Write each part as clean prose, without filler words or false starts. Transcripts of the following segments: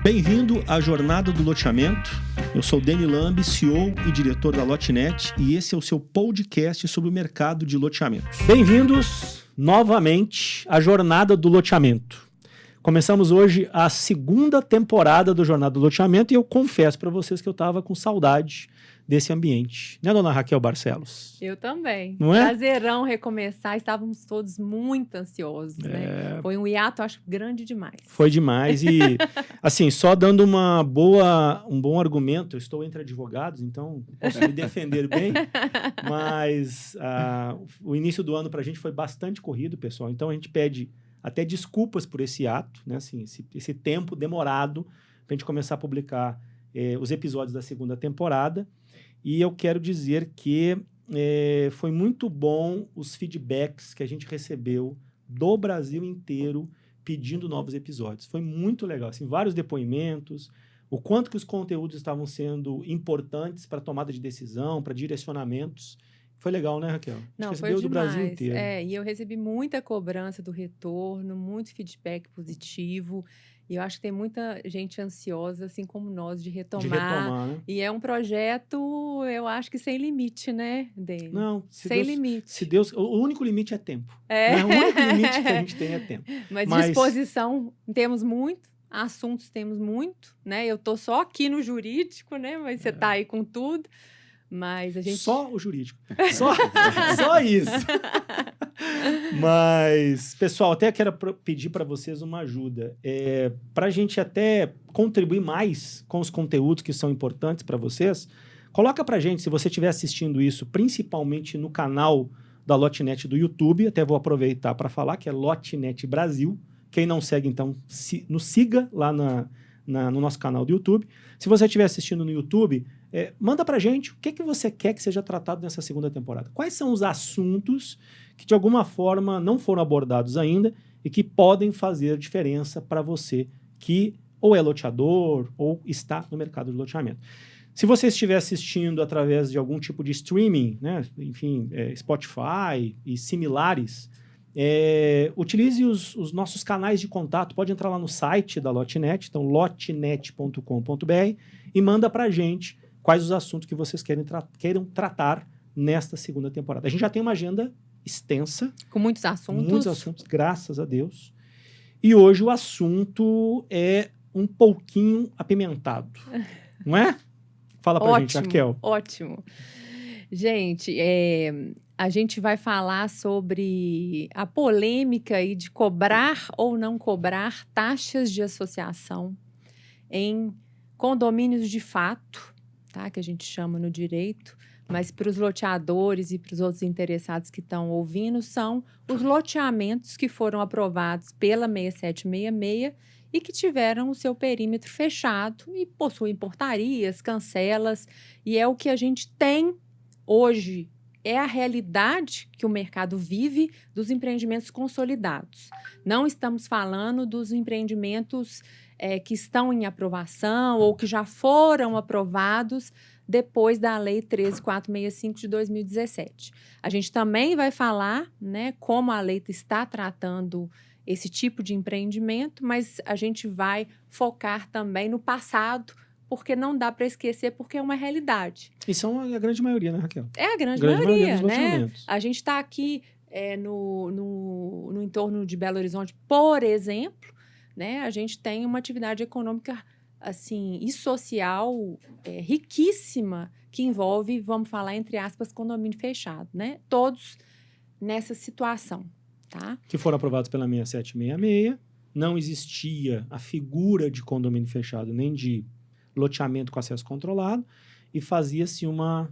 Bem-vindo à Jornada do Loteamento. Eu sou Dani Lambi, CEO e diretor da Lotenet, e esse é o seu podcast sobre o mercado de loteamentos. Bem-vindos novamente à Jornada do Loteamento. Começamos hoje a segunda temporada do Jornada do Loteamento e eu confesso para vocês que eu estava com saudade desse ambiente. Né, dona Raquel Barcelos? Eu também. Não é? Prazerão recomeçar. Estávamos todos muito ansiosos, né? Foi um hiato, acho, grande demais. Foi demais e, assim, só dando um bom argumento, eu estou entre advogados, então posso me defender bem, mas o início do ano para a gente foi bastante corrido, pessoal, então a gente pede até desculpas por esse ato, né, assim, esse tempo demorado para a gente começar a publicar os episódios da segunda temporada. E eu quero dizer que foi muito bom os feedbacks que a gente recebeu do Brasil inteiro pedindo novos episódios. Foi muito legal, assim, vários depoimentos, o quanto que os conteúdos estavam sendo importantes para tomada de decisão, para direcionamentos. Foi legal, né, Raquel? Não, foi demais. Do Brasil inteiro. E eu recebi muita cobrança do retorno, muito feedback positivo. E eu acho que tem muita gente ansiosa, assim como nós, de retomar. Né? E é um projeto, eu acho que sem limite, né, Dani? Não, sem limite. Se Deus, o único limite é tempo. Né? O único limite que a gente tem é tempo. Mas disposição temos muito, assuntos temos muito, né? Eu tô só aqui no jurídico, né? Mas você tá aí com tudo. Mas a gente... Só o jurídico. Só isso. Mas, pessoal, até quero pedir para vocês uma ajuda. Para a gente até contribuir mais com os conteúdos que são importantes para vocês, coloca para a gente, se você estiver assistindo isso, principalmente no canal da Lotenet do YouTube, até vou aproveitar para falar, que é Lotenet Brasil. Quem não segue, então, nos siga lá no nosso canal do YouTube. Se você estiver assistindo no YouTube, manda pra gente o que você quer que seja tratado nessa segunda temporada. Quais são os assuntos que, de alguma forma, não foram abordados ainda e que podem fazer diferença para você que ou é loteador ou está no mercado de loteamento. Se você estiver assistindo através de algum tipo de streaming, né, enfim, Spotify e similares, utilize os nossos canais de contato. Pode entrar lá no site da Lotenet, então lotenet.com.br, e manda pra gente quais os assuntos que vocês queiram tratar nesta segunda temporada. A gente já tem uma agenda extensa. Com muitos assuntos. Muitos assuntos, graças a Deus. E hoje o assunto é um pouquinho apimentado. Não é? Fala pra gente, Raquel. Ótimo. Gente, a gente vai falar sobre a polêmica aí de cobrar ou não cobrar taxas de associação em condomínios de fato, tá? Que a gente chama no direito, mas para os loteadores e para os outros interessados que estão ouvindo, são os loteamentos que foram aprovados pela 6766 e que tiveram o seu perímetro fechado e possuem portarias, cancelas, e é o que a gente tem hoje, é a realidade que o mercado vive dos empreendimentos consolidados. Não estamos falando dos empreendimentos que estão em aprovação ou que já foram aprovados depois da Lei 13.465 de 2017. A gente também vai falar, né, como a lei está tratando esse tipo de empreendimento, mas a gente vai focar também no passado, porque não dá para esquecer, porque é uma realidade. E são a grande maioria, né, Raquel? É a grande maioria, né? A gente está aqui no entorno de Belo Horizonte, por exemplo, né? A gente tem uma atividade econômica assim, e social riquíssima, que envolve, vamos falar, entre aspas, condomínio fechado, né? Todos nessa situação, tá? Que foram aprovados pela 6766. Não existia a figura de condomínio fechado, nem de loteamento com acesso controlado, e fazia-se um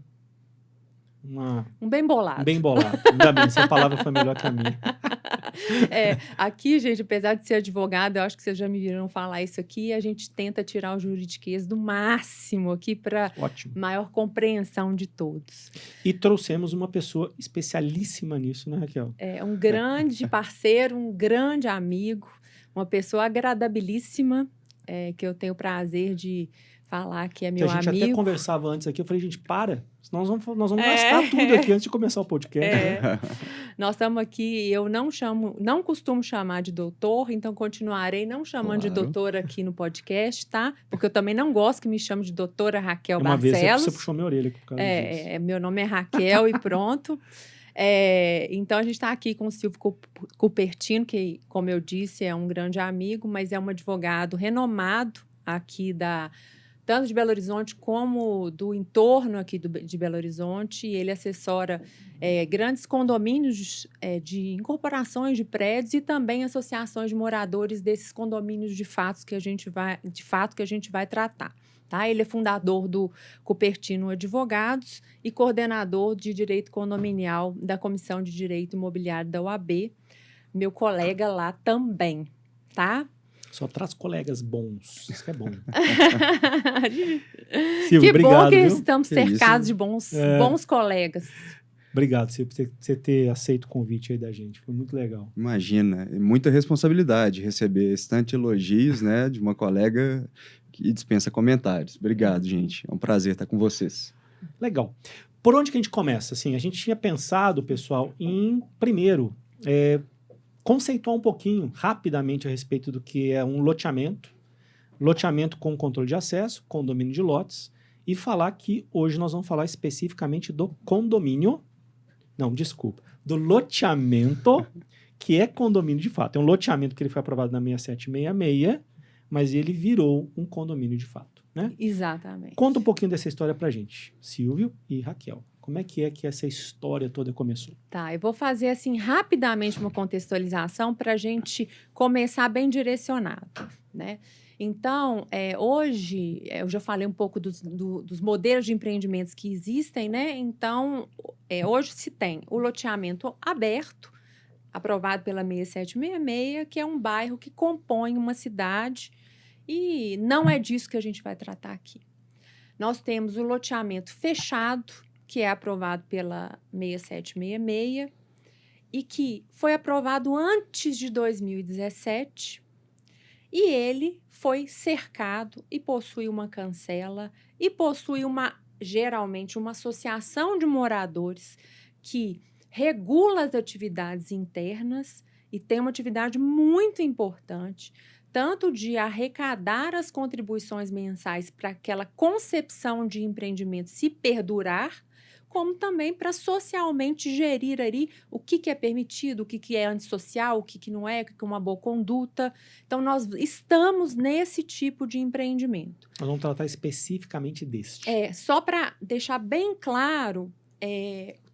bem bolado. Um bem bolado. Ainda bem, essa palavra foi melhor que a minha. Aqui, gente, apesar de ser advogada, eu acho que vocês já me viram falar isso aqui, a gente tenta tirar o juridiquês do máximo aqui para maior compreensão de todos. E trouxemos uma pessoa especialíssima nisso, né, Raquel? Um grande parceiro, um grande amigo, uma pessoa agradabilíssima, que eu tenho o prazer de falar que é Que meu a gente até amigo. conversava antes aqui, eu falei, gente, para, senão nós vamos gastar tudo aqui antes de começar o podcast. Nós estamos aqui, eu não costumo chamar de doutor, então continuarei não chamando de Claro. doutora aqui no podcast, tá? Porque eu também não gosto que me chame de doutora Raquel Uma vez você Barcelos. puxou minha orelha por causa disso. Meu nome é Raquel e pronto. Então, a gente está aqui com o Silvio Cupertino, que, como eu disse, é um grande amigo, mas é um advogado renomado aqui tanto de Belo Horizonte como do entorno aqui de Belo Horizonte. Ele assessora grandes condomínios de incorporações de prédios e também associações de moradores desses condomínios de fato que a gente vai tratar. Tá? Ele é fundador do Cupertino Advogados e coordenador de Direito Condominial da Comissão de Direito Imobiliário da OAB. Meu colega lá também, tá? Só traz colegas bons. Isso que é bom. Que Silvio, obrigado, bom que viu? estamos Que cercados isso. de bons colegas. Obrigado, Silvio, por você ter aceito o convite aí da gente. Foi muito legal. Imagina, é muita responsabilidade receber esse tanto de elogios, né, de uma colega que dispensa comentários. Obrigado, gente. É um prazer estar com vocês. Legal. Por onde que a gente começa? Assim, a gente tinha pensado, pessoal, em, primeiro, conceituar um pouquinho, rapidamente, a respeito do que é um loteamento com controle de acesso, condomínio de lotes, e falar que hoje nós vamos falar especificamente do do loteamento, que é condomínio de fato. É um loteamento que ele foi aprovado na 6766, mas ele virou um condomínio de fato, né? Exatamente. Conta um pouquinho dessa história pra gente, Silvio e Raquel. Como é que essa história toda começou? Tá, eu vou fazer assim rapidamente uma contextualização para a gente começar bem direcionado, né? Então, hoje, eu já falei um pouco dos modelos de empreendimentos que existem, né? Então, hoje se tem o loteamento aberto, aprovado pela 6766, que é um bairro que compõe uma cidade, e não é disso que a gente vai tratar aqui. Nós temos o loteamento fechado, que é aprovado pela 6766 e que foi aprovado antes de 2017, e ele foi cercado e possui uma cancela e possui geralmente uma associação de moradores que regula as atividades internas e tem uma atividade muito importante, tanto de arrecadar as contribuições mensais para aquela concepção de empreendimento se perdurar, como também para socialmente gerir ali o que é permitido, o que é antissocial, o que não é, o que é uma boa conduta. Então, nós estamos nesse tipo de empreendimento. Nós vamos tratar especificamente deste. Só para deixar bem claro,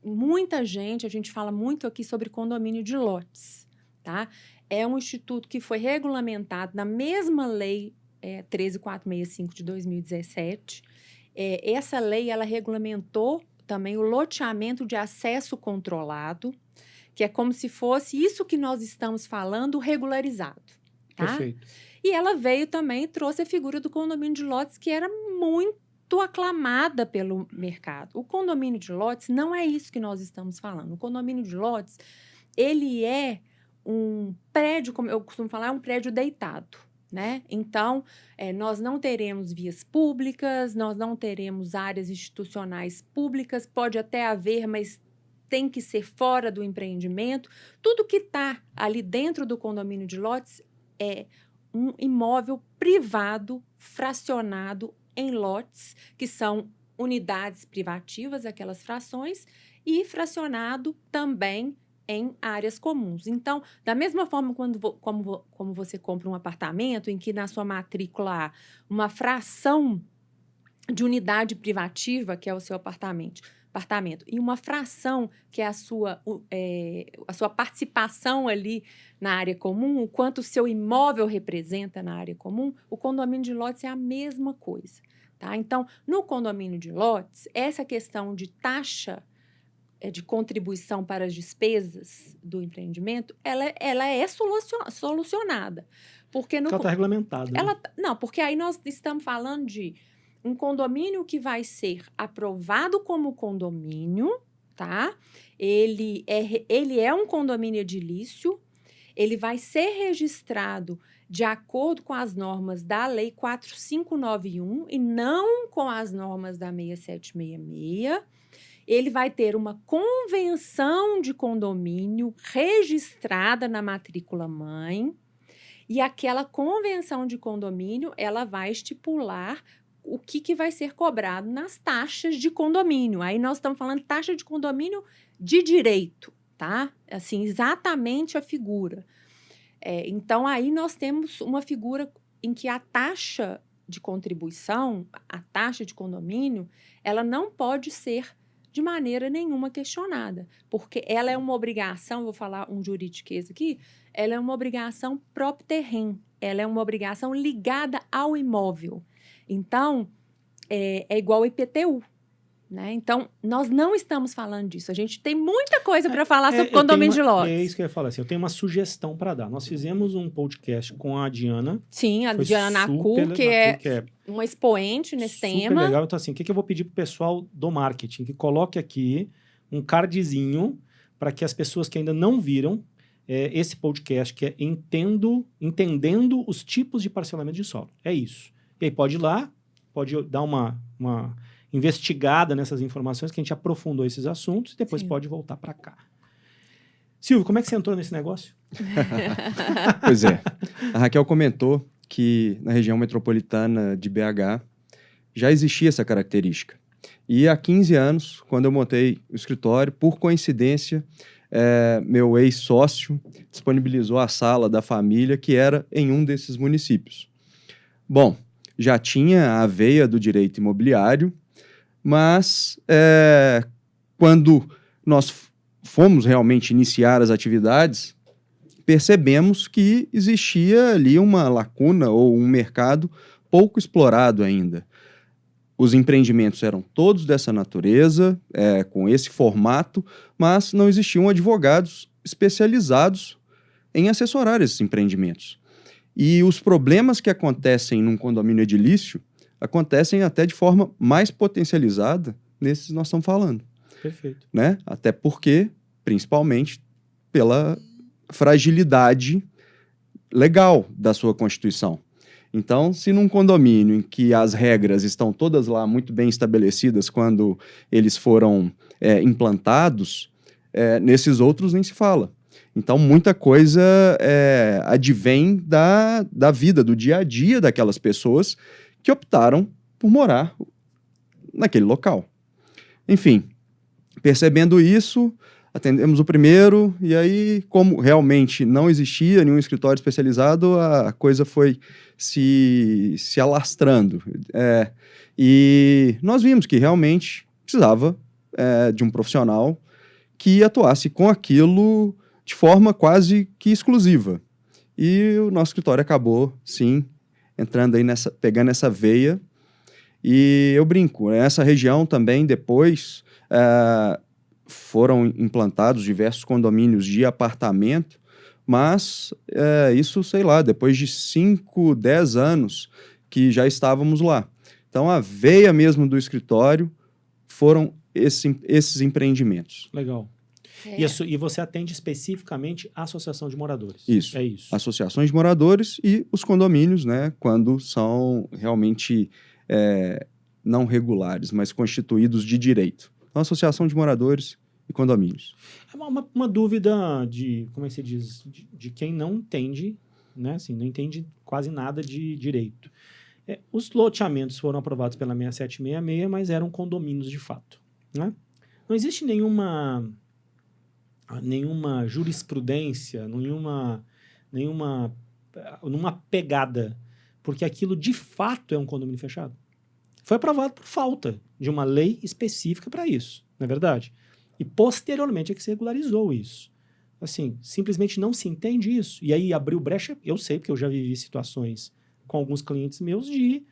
muita gente, a gente fala muito aqui sobre condomínio de lotes, tá? É um instituto que foi regulamentado na mesma lei 13.465 de 2017. Essa lei, ela regulamentou também o loteamento de acesso controlado, que é como se fosse isso que nós estamos falando regularizado. Tá? Perfeito. E ela veio também e trouxe a figura do condomínio de lotes, que era muito aclamada pelo mercado. O condomínio de lotes não é isso que nós estamos falando. O condomínio de lotes, ele é um prédio, como eu costumo falar, é um prédio deitado. Né? Então, nós não teremos vias públicas, nós não teremos áreas institucionais públicas, pode até haver, mas tem que ser fora do empreendimento. Tudo que está ali dentro do condomínio de lotes é um imóvel privado, fracionado em lotes, que são unidades privativas, aquelas frações, e fracionado também em áreas comuns. Então, da mesma forma como você compra um apartamento em que na sua matrícula há uma fração de unidade privativa, que é o seu apartamento, e uma fração que é a sua participação ali na área comum, o quanto o seu imóvel representa na área comum, o condomínio de lotes é a mesma coisa. Tá? Então, no condomínio de lotes, essa questão de taxa de contribuição para as despesas do empreendimento, ela é solucionada. Porque ela está regulamentada. Né? Não, porque aí nós estamos falando de um condomínio que vai ser aprovado como condomínio, tá? Ele é um condomínio edilício, ele vai ser registrado de acordo com as normas da Lei 4591 e não com as normas da 6766. Ele vai ter uma convenção de condomínio registrada na matrícula mãe, e aquela convenção de condomínio, ela vai estipular o que vai ser cobrado nas taxas de condomínio. Aí nós estamos falando de taxa de condomínio de direito, tá? Assim, exatamente a figura. Então, aí nós temos uma figura em que a taxa de contribuição, a taxa de condomínio, ela não pode ser de maneira nenhuma questionada, porque ela é uma obrigação, vou falar um juridiquês aqui, ela é uma obrigação propter terreno, ela é uma obrigação ligada ao imóvel. Então, é igual ao IPTU, né? Então, nós não estamos falando disso. A gente tem muita coisa para falar sobre condomínio de lotes. É isso que eu ia falar. Assim, eu tenho uma sugestão para dar. Nós fizemos um podcast com a Diana. Sim, a Diana Naku, que é uma expoente nesse tema. Super legal. Então, assim, o que eu vou pedir para o pessoal do marketing? Que coloque aqui um cardzinho para que as pessoas que ainda não viram esse podcast, que é Entendendo os Tipos de Parcelamento de Solo. É isso. E aí pode ir lá, pode dar uma investigada nessas informações, que a gente aprofundou esses assuntos, e depois pode voltar para cá. Silvio, como é que você entrou nesse negócio? Pois é. A Raquel comentou que na região metropolitana de BH já existia essa característica. E há 15 anos, quando eu montei o escritório, por coincidência, meu ex-sócio disponibilizou a sala da família, que era em um desses municípios. Bom, já tinha a veia do direito imobiliário, mas quando nós fomos realmente iniciar as atividades, percebemos que existia ali uma lacuna ou um mercado pouco explorado ainda. Os empreendimentos eram todos dessa natureza, com esse formato, mas não existiam advogados especializados em assessorar esses empreendimentos. E os problemas que acontecem num condomínio edilício acontecem até de forma mais potencializada nesses que nós estamos falando. Perfeito. Né? Até porque, principalmente, pela fragilidade legal da sua Constituição. Então, se num condomínio em que as regras estão todas lá muito bem estabelecidas quando eles foram implantados, nesses outros nem se fala. Então, muita coisa advém da vida, do dia a dia daquelas pessoas que optaram por morar naquele local. Enfim, percebendo isso, atendemos o primeiro, e aí, como realmente não existia nenhum escritório especializado, a coisa foi se alastrando. E nós vimos que realmente precisava de um profissional que atuasse com aquilo de forma quase que exclusiva. E o nosso escritório acabou, sim, entrando aí pegando essa veia. E eu brinco, nessa região também, depois, foram implantados diversos condomínios de apartamento, mas isso, sei lá, depois de 5, 10 anos que já estávamos lá. Então, a veia mesmo do escritório foram esses empreendimentos. Legal. E você atende especificamente a associação de moradores. Isso. É isso. Associações de moradores e os condomínios, né, quando são realmente não regulares, mas constituídos de direito. Então, associação de moradores e condomínios. Uma dúvida como é que se diz? De quem não entende, né, assim, não entende quase nada de direito. Os loteamentos foram aprovados pela 6766, mas eram condomínios de fato, né? Não existe nenhuma jurisprudência, nenhuma pegada, porque aquilo de fato é um condomínio fechado. Foi aprovado por falta de uma lei específica para isso, não é verdade? E posteriormente é que se regularizou isso. Assim, simplesmente não se entende isso. E aí abriu brecha, eu sei, porque eu já vivi situações com alguns clientes meus de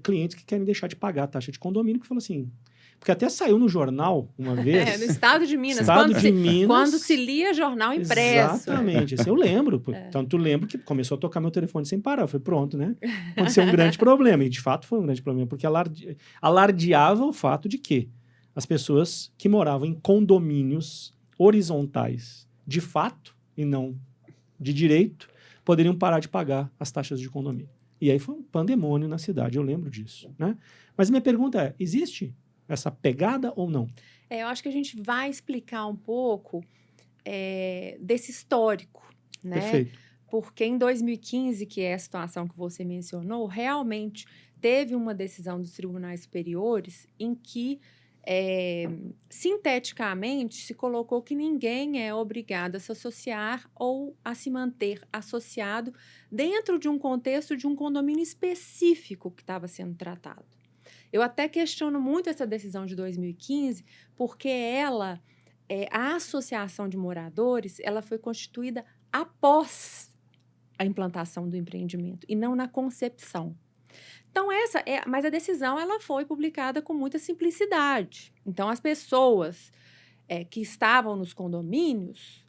clientes que querem deixar de pagar a taxa de condomínio, que falam assim... Porque até saiu no jornal uma vez. No estado de Minas. Minas. Quando se lia jornal impresso. Exatamente. Assim, eu lembro. Tanto lembro que começou a tocar meu telefone sem parar. Eu falei, pronto, né? Aconteceu um grande problema. E de fato foi um grande problema. Porque alardeava o fato de que as pessoas que moravam em condomínios horizontais, de fato, e não de direito, poderiam parar de pagar as taxas de condomínio. E aí foi um pandemônio na cidade, eu lembro disso, né? Mas minha pergunta é, existe essa pegada ou não? Eu acho que a gente vai explicar um pouco desse histórico, né? Perfeito. Porque em 2015, que é a situação que você mencionou, realmente teve uma decisão dos tribunais superiores em que, sinteticamente, se colocou que ninguém é obrigado a se associar ou a se manter associado dentro de um contexto de um condomínio específico que estava sendo tratado. Eu até questiono muito essa decisão de 2015, porque a associação de moradores, ela foi constituída após a implantação do empreendimento e não na concepção. Então, mas a decisão ela foi publicada com muita simplicidade. Então, as pessoas que estavam nos condomínios,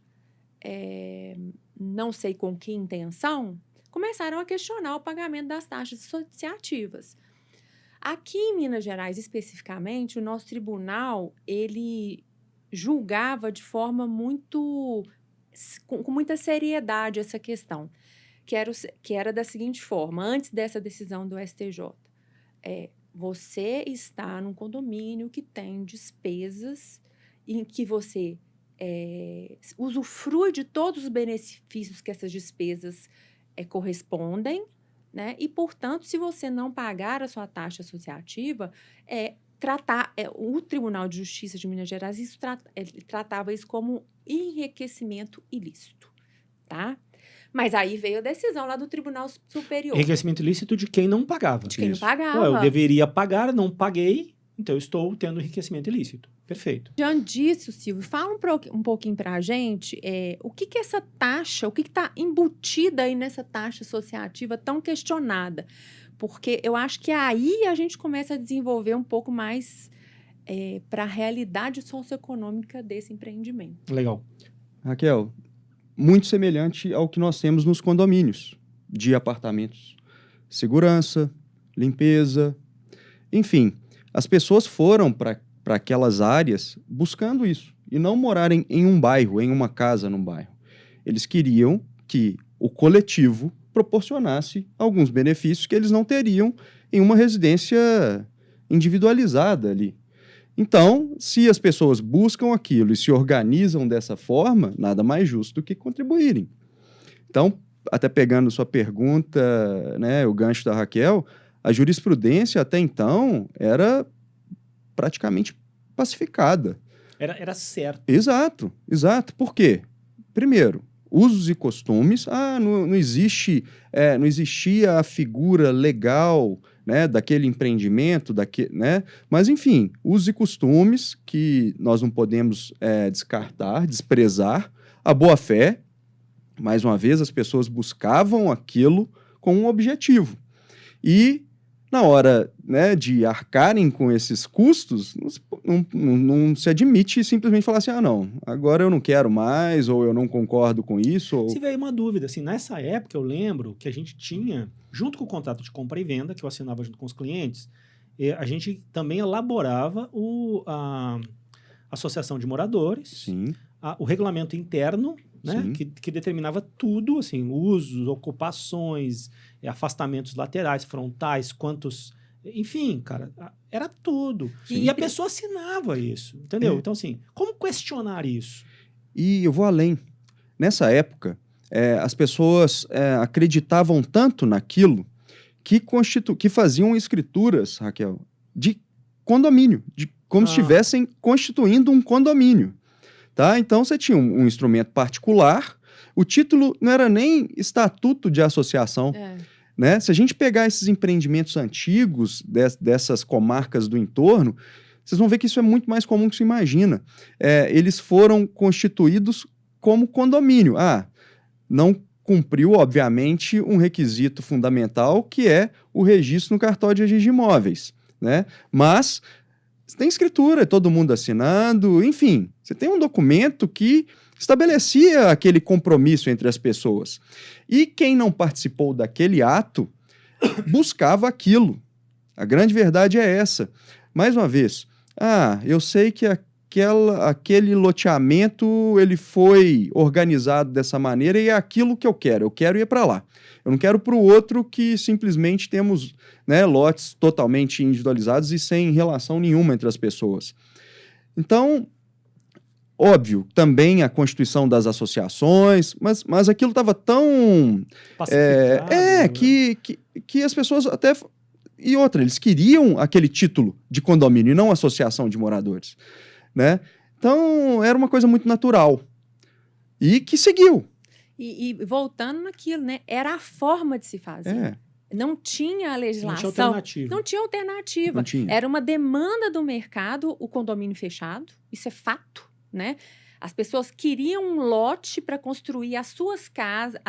não sei com que intenção, começaram a questionar o pagamento das taxas associativas. Aqui em Minas Gerais, especificamente, o nosso tribunal, ele julgava de forma com muita seriedade essa questão, que era da seguinte forma, antes dessa decisão do STJ. Você está num condomínio que tem despesas em que você usufrui de todos os benefícios que essas despesas correspondem, né? E, portanto, se você não pagar a sua taxa associativa, o Tribunal de Justiça de Minas Gerais ele tratava isso como enriquecimento ilícito, tá? Mas aí veio a decisão lá do Tribunal Superior. Enriquecimento ilícito de quem não pagava. De quem não pagava. Eu deveria pagar, não paguei, então eu estou tendo enriquecimento ilícito. Perfeito. Diante disso, Silvio, fala um pouquinho para a gente o que essa taxa, o que está embutido aí nessa taxa associativa tão questionada. Porque eu acho que aí a gente começa a desenvolver um pouco mais para a realidade socioeconômica desse empreendimento. Legal. Raquel, muito semelhante ao que nós temos nos condomínios de apartamentos. Segurança, limpeza, enfim. As pessoas foram para aquelas áreas buscando isso e não morarem em um bairro, em uma casa num bairro. Eles queriam que o coletivo proporcionasse alguns benefícios que eles não teriam em uma residência individualizada ali. Então, se as pessoas buscam aquilo e se organizam dessa forma, nada mais justo do que contribuírem. Então, até pegando sua pergunta, né, o gancho da Raquel, a jurisprudência até então era praticamente pacificada. Era certo. Exato. Por quê? Primeiro, usos e costumes. Não existia a figura legal, né, daquele empreendimento, né? Mas, enfim, usos e costumes que nós não podemos descartar, desprezar. A boa-fé, mais uma vez, as pessoas buscavam aquilo com um objetivo. E, na hora, né, de arcarem com esses custos, não se admite simplesmente falar assim, não, agora eu não quero mais, ou eu não concordo com isso. Ou... Se veio uma dúvida, assim, nessa época eu lembro que a gente tinha, junto com o contrato de compra e venda, que eu assinava junto com os clientes, a gente também elaborava a associação de moradores, Sim. O regulamento interno, né, que determinava tudo, assim, usos, ocupações, afastamentos laterais, frontais, quantos... Enfim, cara, era tudo. E a pessoa assinava isso, entendeu? Então, assim, como questionar isso? E eu vou além. Nessa época, as pessoas acreditavam tanto naquilo que faziam escrituras, Raquel, de condomínio, como se estivessem constituindo um condomínio. Tá? Então, você tinha um instrumento particular, o título não era nem estatuto de associação. Né? Se a gente pegar esses empreendimentos antigos dessas comarcas do entorno, vocês vão ver que isso é muito mais comum do que se imagina. Eles foram constituídos como condomínio. Não cumpriu, obviamente, um requisito fundamental, que é o registro no cartório de registro de imóveis. Né? Mas tem escritura, todo mundo assinando, enfim, você tem um documento que estabelecia aquele compromisso entre as pessoas. E quem não participou daquele ato buscava aquilo. A grande verdade é essa. Mais uma vez, eu sei que aquele loteamento ele foi organizado dessa maneira e é aquilo que eu quero ir para lá. Eu não quero para o outro que simplesmente temos, né, lotes totalmente individualizados e sem relação nenhuma entre as pessoas. Então, óbvio, também a constituição das associações, mas aquilo estava tão... Pacificado, que as pessoas até... E outra, eles queriam aquele título de condomínio e não associação de moradores, né? Então, era uma coisa muito natural. E que seguiu. E voltando naquilo, né? Era a forma de se fazer. Não tinha a legislação. Não tinha alternativa. Não tinha. Era uma demanda do mercado, o condomínio fechado. Isso é fato, né? As pessoas queriam um lote para construir as suas casas,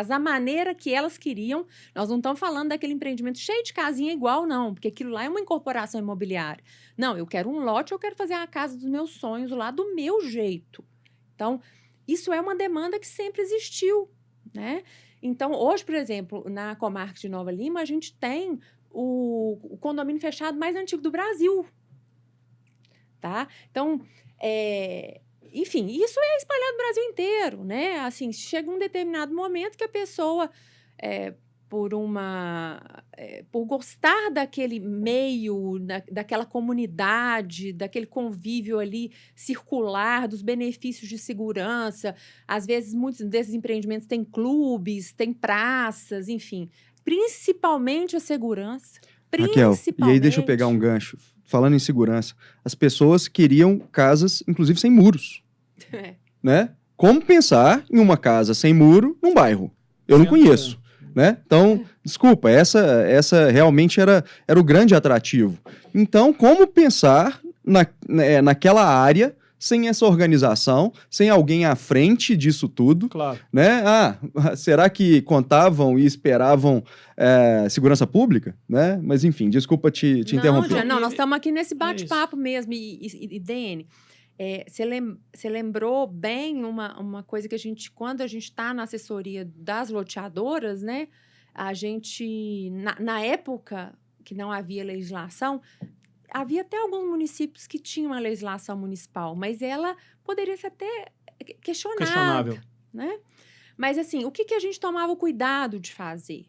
da maneira que elas queriam. Nós não estamos falando daquele empreendimento cheio de casinha igual, não, porque aquilo lá é uma incorporação imobiliária. Não, eu quero um lote, eu quero fazer a casa dos meus sonhos lá do meu jeito. Então, isso é uma demanda que sempre existiu, né? Então, hoje, por exemplo, na comarca de Nova Lima, a gente tem o condomínio fechado mais antigo do Brasil, tá? Então, enfim, isso é espalhado no Brasil inteiro, né? Assim, chega um determinado momento que a pessoa, por gostar daquele meio, daquela comunidade, daquele convívio ali circular, dos benefícios de segurança, às vezes muitos desses empreendimentos têm clubes, têm praças, enfim, principalmente a segurança. Raquel, e aí deixa eu pegar um gancho. Falando em segurança, as pessoas queriam casas, inclusive, sem muros. Né? Como pensar em uma casa sem muro num bairro? Eu não conheço. Né? Então, desculpa, essa realmente era o grande atrativo. Então, como pensar naquela área sem essa organização, sem alguém à frente disso tudo? Claro. Né? Será que contavam e esperavam segurança pública? Né? Mas, enfim, desculpa te interromper. Não, nós estamos aqui nesse bate-papo mesmo. E Dene, você lembrou bem uma coisa que quando a gente está na assessoria das loteadoras, né? A gente, na época que não havia legislação, havia até alguns municípios que tinham uma legislação municipal, mas ela poderia ser até questionável. Né? Mas, assim, o que a gente tomava o cuidado de fazer?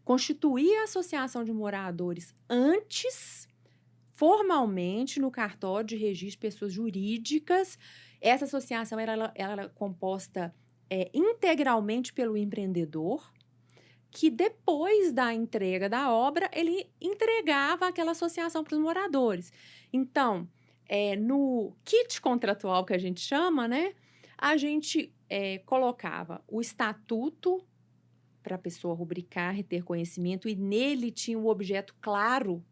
Constituir a associação de moradores antes, formalmente, no cartório de registro de pessoas jurídicas. Essa associação ela era composta integralmente pelo empreendedor, que depois da entrega da obra, ele entregava aquela associação para os moradores. Então, no kit contratual que a gente chama, né, a gente colocava o estatuto para a pessoa rubricar e ter conhecimento, e nele tinha um objeto claro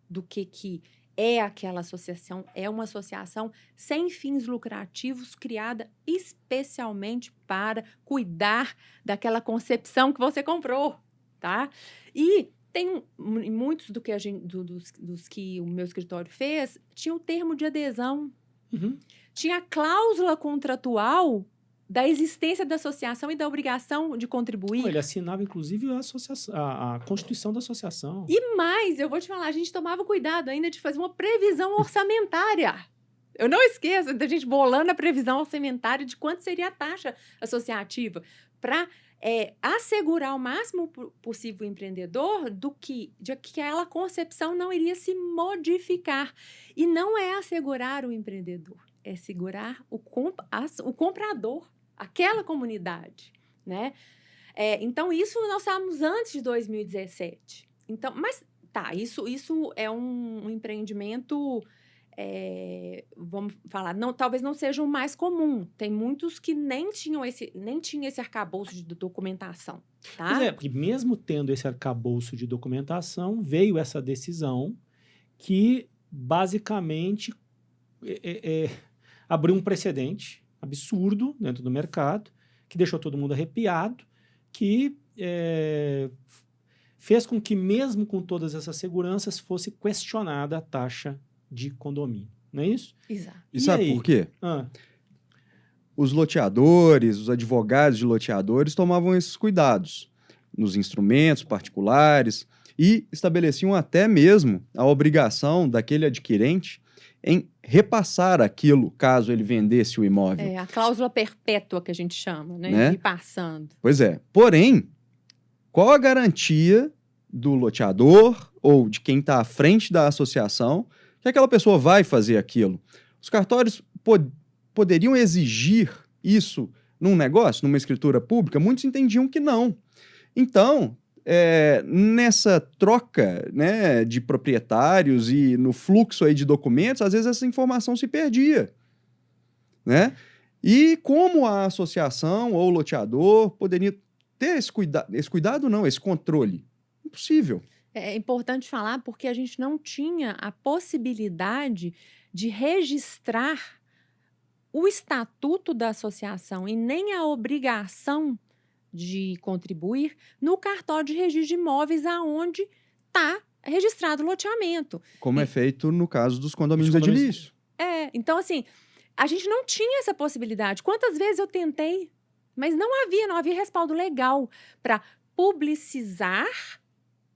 do que é aquela associação. É uma associação sem fins lucrativos, criada especialmente para cuidar daquela concepção que você comprou, tá? E tem muitos dos que o meu escritório fez, tinha o termo de adesão, tinha a cláusula contratual da existência da associação e da obrigação de contribuir. Ele assinava, inclusive, a constituição da associação. E mais, eu vou te falar, a gente tomava cuidado ainda de fazer uma previsão orçamentária. Eu não esqueço da gente bolando a previsão orçamentária de quanto seria a taxa associativa para assegurar o máximo possível o empreendedor de que aquela concepção não iria se modificar. E não é assegurar o empreendedor, é segurar o comprador, aquela comunidade, né? Então, isso nós estávamos antes de 2017. Então, mas, isso é um empreendimento, vamos falar, talvez não seja o mais comum. Tem muitos que nem tinham esse arcabouço de documentação, tá? Pois porque mesmo tendo esse arcabouço de documentação, veio essa decisão que, basicamente, abriu um precedente absurdo dentro do mercado, que deixou todo mundo arrepiado, que fez com que, mesmo com todas essas seguranças, fosse questionada a taxa de condomínio. Não é isso? Exato. E sabe por quê? Os loteadores, os advogados de loteadores tomavam esses cuidados nos instrumentos particulares e estabeleciam até mesmo a obrigação daquele adquirente em repassar aquilo caso ele vendesse o imóvel. É a cláusula perpétua que a gente chama, né? Né? De ir passando. Pois é. Porém, qual a garantia do loteador ou de quem está à frente da associação que aquela pessoa vai fazer aquilo? Os cartórios poderiam exigir isso num negócio, numa escritura pública? Muitos entendiam que não. Então, nessa troca, né, de proprietários e no fluxo aí de documentos, às vezes essa informação se perdia, né? E como a associação ou o loteador poderia ter esse cuidado não, esse controle? Impossível. É importante falar porque a gente não tinha a possibilidade de registrar o estatuto da associação e nem a obrigação de contribuir no cartório de registro de imóveis aonde está registrado o loteamento. Como é feito no caso dos condomínios Dos condomínios. edilícios. Então assim, a gente não tinha essa possibilidade. Quantas vezes eu tentei, mas não havia respaldo legal para publicizar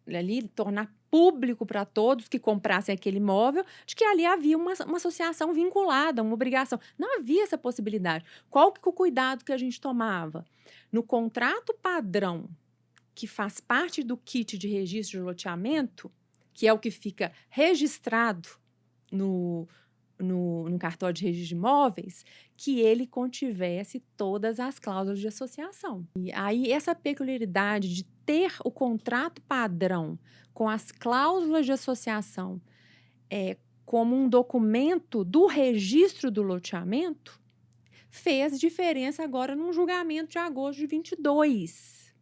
ali, tornar público para todos que comprassem aquele imóvel, de que ali havia uma associação vinculada, uma obrigação. Não havia essa possibilidade. Qual que é o cuidado que a gente tomava? No contrato padrão, que faz parte do kit de registro de loteamento, que é o que fica registrado no cartório de registro de imóveis, que ele contivesse todas as cláusulas de associação. E aí, essa peculiaridade de ter o contrato padrão com as cláusulas de associação como um documento do registro do loteamento fez diferença agora num julgamento de agosto de 22,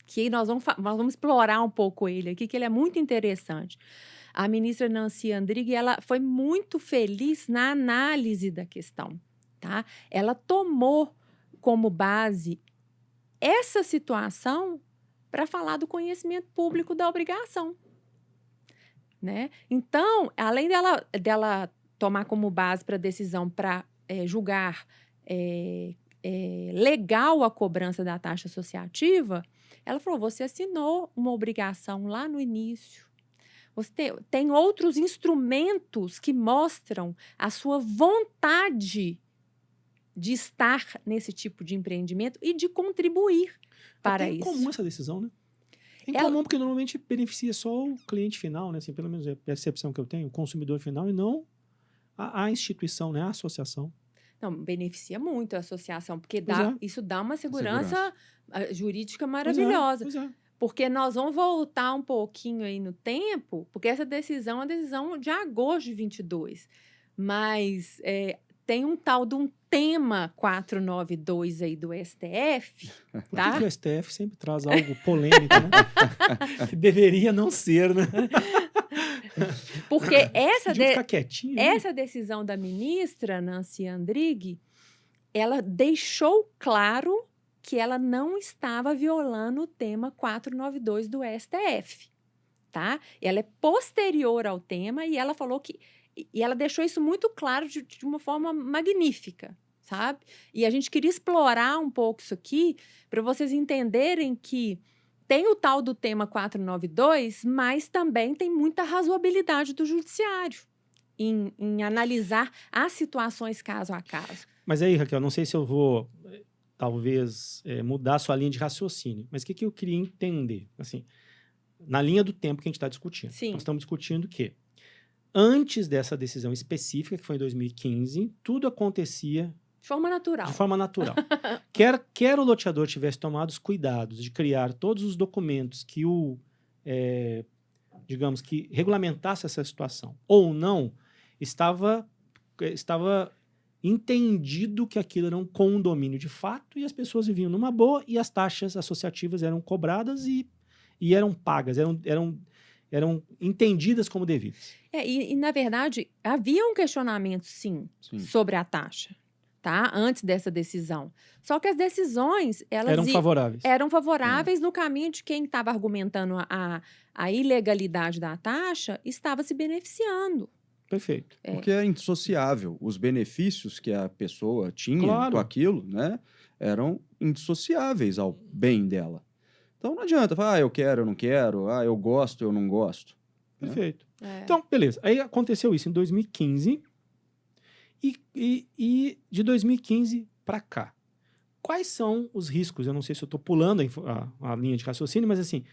que nós vamos explorar um pouco ele aqui, que ele é muito interessante. A ministra Nancy Andrighi, ela foi muito feliz na análise da questão, tá? Ela tomou como base essa situação para falar do conhecimento público da obrigação, né? Então, além dela tomar como base para a decisão para julgar legal a cobrança da taxa associativa, ela falou, você assinou uma obrigação lá no início, você tem outros instrumentos que mostram a sua vontade de estar nesse tipo de empreendimento e de contribuir para isso. É incomum essa decisão, né? É incomum porque normalmente beneficia só o cliente final, né? Assim, pelo menos é a percepção que eu tenho, o consumidor final e não a instituição, né? A associação. Não, beneficia muito a associação, porque isso dá uma segurança jurídica maravilhosa. Pois é. Porque nós vamos voltar um pouquinho aí no tempo, porque essa decisão é uma decisão de agosto de 22. Mas tem um tal de um tema 492 aí do STF, tá? Por que o STF sempre traz algo polêmico, né? Que deveria não ser, né? Porque ficar quietinho, né? essa decisão da ministra Nancy Andrighi, ela deixou claro que ela não estava violando o tema 492 do STF, tá? Ela é posterior ao tema e ela falou que... E ela deixou isso muito claro de uma forma magnífica, sabe? E a gente queria explorar um pouco isso aqui para vocês entenderem que tem o tal do tema 492, mas também tem muita razoabilidade do judiciário em analisar as situações caso a caso. Mas aí, Raquel, não sei se eu vou... talvez mudar a sua linha de raciocínio. Mas o que eu queria entender? Assim, na linha do tempo que a gente está discutindo. Sim. Nós estamos discutindo que, antes dessa decisão específica, que foi em 2015, tudo acontecia De forma natural. de forma natural. Quer o loteador tivesse tomado os cuidados de criar todos os documentos que digamos, que regulamentasse essa situação, ou não, estava entendido que aquilo era um condomínio de fato e as pessoas viviam numa boa e as taxas associativas eram cobradas e eram pagas, eram entendidas como devidas. E, na verdade, havia um questionamento, sim, sobre a taxa, tá? Antes dessa decisão. Só que as decisões, elas eram favoráveis. no caminho de quem estava argumentando a ilegalidade da taxa, estava se beneficiando. Perfeito. Porque é indissociável. Os benefícios que a pessoa tinha com aquilo, né, eram indissociáveis ao bem dela. Então não adianta falar, eu quero, eu não quero, eu gosto, eu não gosto. Perfeito. Então, beleza. Aí aconteceu isso em 2015 E de 2015 para cá, quais são os riscos? Eu não sei se eu estou pulando a linha de raciocínio, mas assim,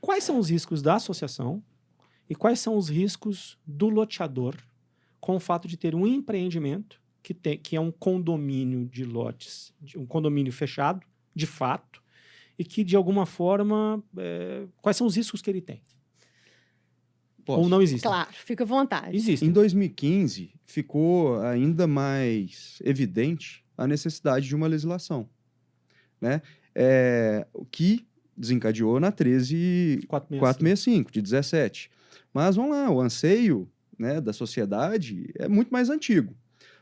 quais são os riscos da associação e quais são os riscos do loteador com o fato de ter um empreendimento que é um condomínio de lotes, um condomínio fechado, de fato, e que, de alguma forma, quais são os riscos que ele tem? Posso? Ou não existem? Claro, fica à vontade. Existem. Em 2015, ficou ainda mais evidente a necessidade de uma legislação, né? O que desencadeou na 13.465, de 17. Mas, vamos lá, o anseio, né, da sociedade é muito mais antigo.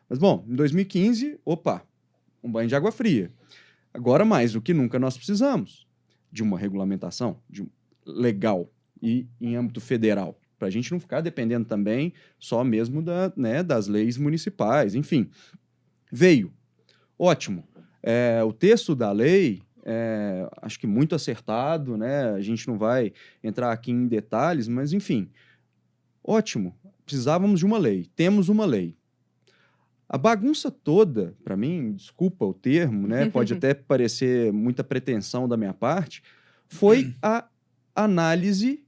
Mas, bom, em 2015, um banho de água fria. Agora, mais do que nunca, nós precisamos de uma regulamentação legal e em âmbito federal, para a gente não ficar dependendo também só mesmo das leis municipais, enfim. Veio. Ótimo. O texto da lei, acho que muito acertado, né? A gente não vai entrar aqui em detalhes, mas, enfim, ótimo. Precisávamos de uma lei. Temos uma lei. A bagunça toda, para mim, desculpa o termo, né? Pode até parecer muita pretensão da minha parte, foi a análise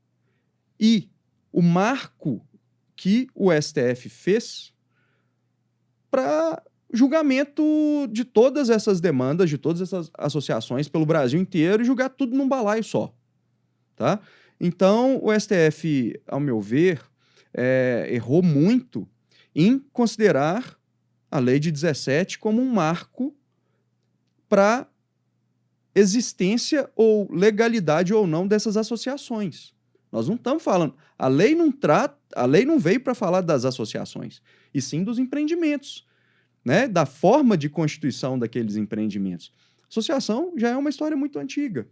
e o marco que o STF fez para julgamento de todas essas demandas, de todas essas associações pelo Brasil inteiro e julgar tudo num balaio só, tá? Então, o STF, ao meu ver, errou muito em considerar a lei de 17 como um marco para existência ou legalidade ou não dessas associações. Nós não estamos falando. A lei não veio para falar das associações, e sim dos empreendimentos, né? Da forma de constituição daqueles empreendimentos. Associação já é uma história muito antiga.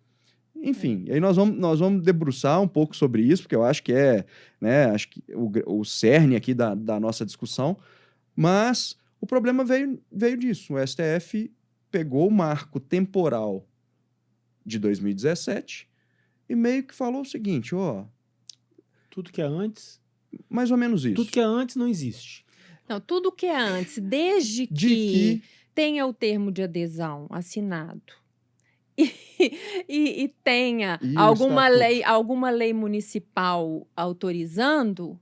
Enfim, aí nós vamos debruçar um pouco sobre isso, porque eu acho que acho que o cerne aqui da nossa discussão, mas o problema veio disso. O STF pegou o marco temporal de 2017 e meio que falou o seguinte, Tudo que é antes... mais ou menos isso. Tudo que é antes não existe. Não, tudo que é antes, desde que tenha o termo de adesão assinado e tenha alguma lei municipal autorizando,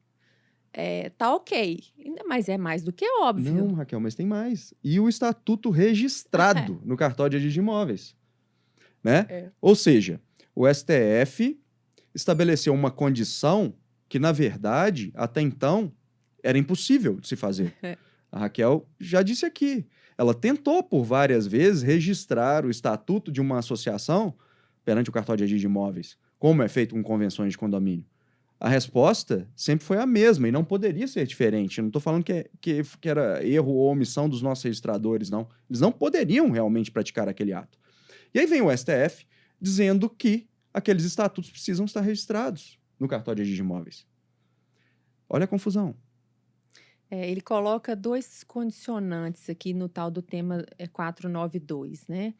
tá ok. Mas é mais do que óbvio. Não, Raquel, mas tem mais. E o estatuto registrado no cartório de registro de imóveis, né? Ou seja, o STF estabeleceu uma condição que, na verdade, até então, era impossível de se fazer. A Raquel já disse aqui. Ela tentou, por várias vezes, registrar o estatuto de uma associação perante o cartório de registro de imóveis, como é feito com convenções de condomínio. A resposta sempre foi a mesma e não poderia ser diferente. Eu não estou falando que era erro ou omissão dos nossos registradores, não. Eles não poderiam realmente praticar aquele ato. E aí vem o STF dizendo que aqueles estatutos precisam estar registrados no cartório de registro de imóveis. Olha a confusão. Ele coloca dois condicionantes aqui no tal do tema 492, né?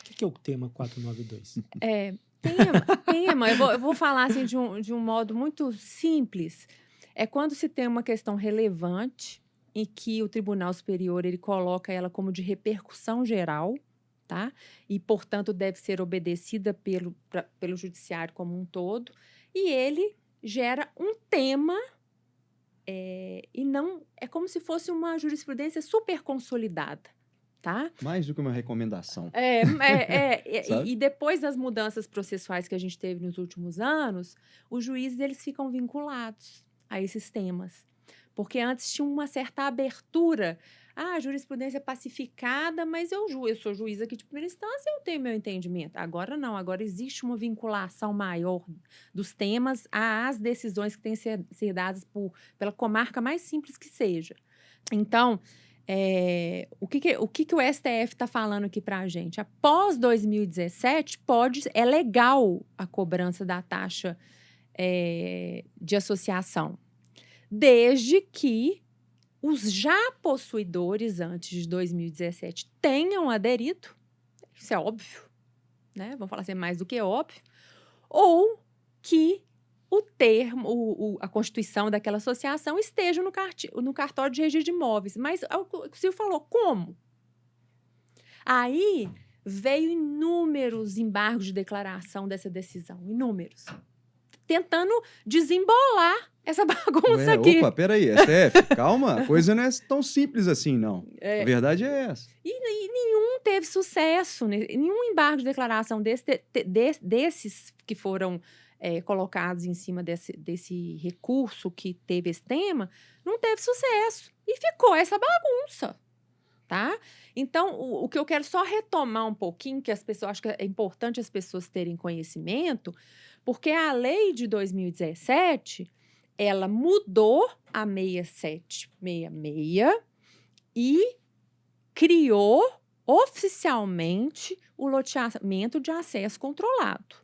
O que é o tema 492? Tema, eu vou falar assim de um modo muito simples. É quando se tem uma questão relevante e que o Tribunal Superior ele coloca ela como de repercussão geral, tá? E, portanto, deve ser obedecida pelo judiciário como um todo. E ele gera um tema e não... É como se fosse uma jurisprudência super consolidada, tá? Mais do que uma recomendação. E depois das mudanças processuais que a gente teve nos últimos anos, os juízes eles ficam vinculados a esses temas. Porque antes tinha uma certa abertura. Jurisprudência pacificada, mas eu sou juiz aqui de primeira instância, eu tenho meu entendimento. Agora não, agora existe uma vinculação maior dos temas às decisões que têm que ser dadas pela comarca mais simples que seja. Então, o que o STF está falando aqui para a gente? Após 2017, é legal a cobrança da taxa de associação, desde que os já possuidores antes de 2017 tenham aderido, isso é óbvio, né? Vamos falar assim, mais do que óbvio, ou que o termo, a constituição daquela associação esteja no cartório de registro de imóveis. Mas o Silvio falou, como? Aí veio inúmeros embargos de declaração dessa decisão, inúmeros. Tentando desembolar essa bagunça aqui. Opa, peraí, STF, calma, a coisa não é tão simples assim, não. A verdade é essa. E nenhum teve sucesso, nenhum embargo de declaração desses que foram colocados em cima desse recurso que teve esse tema, não teve sucesso. E ficou essa bagunça, tá? Então, o que eu quero só retomar um pouquinho, que as pessoas, acho que é importante as pessoas terem conhecimento, porque a lei de 2017, ela mudou a 6766 e criou oficialmente o loteamento de acesso controlado,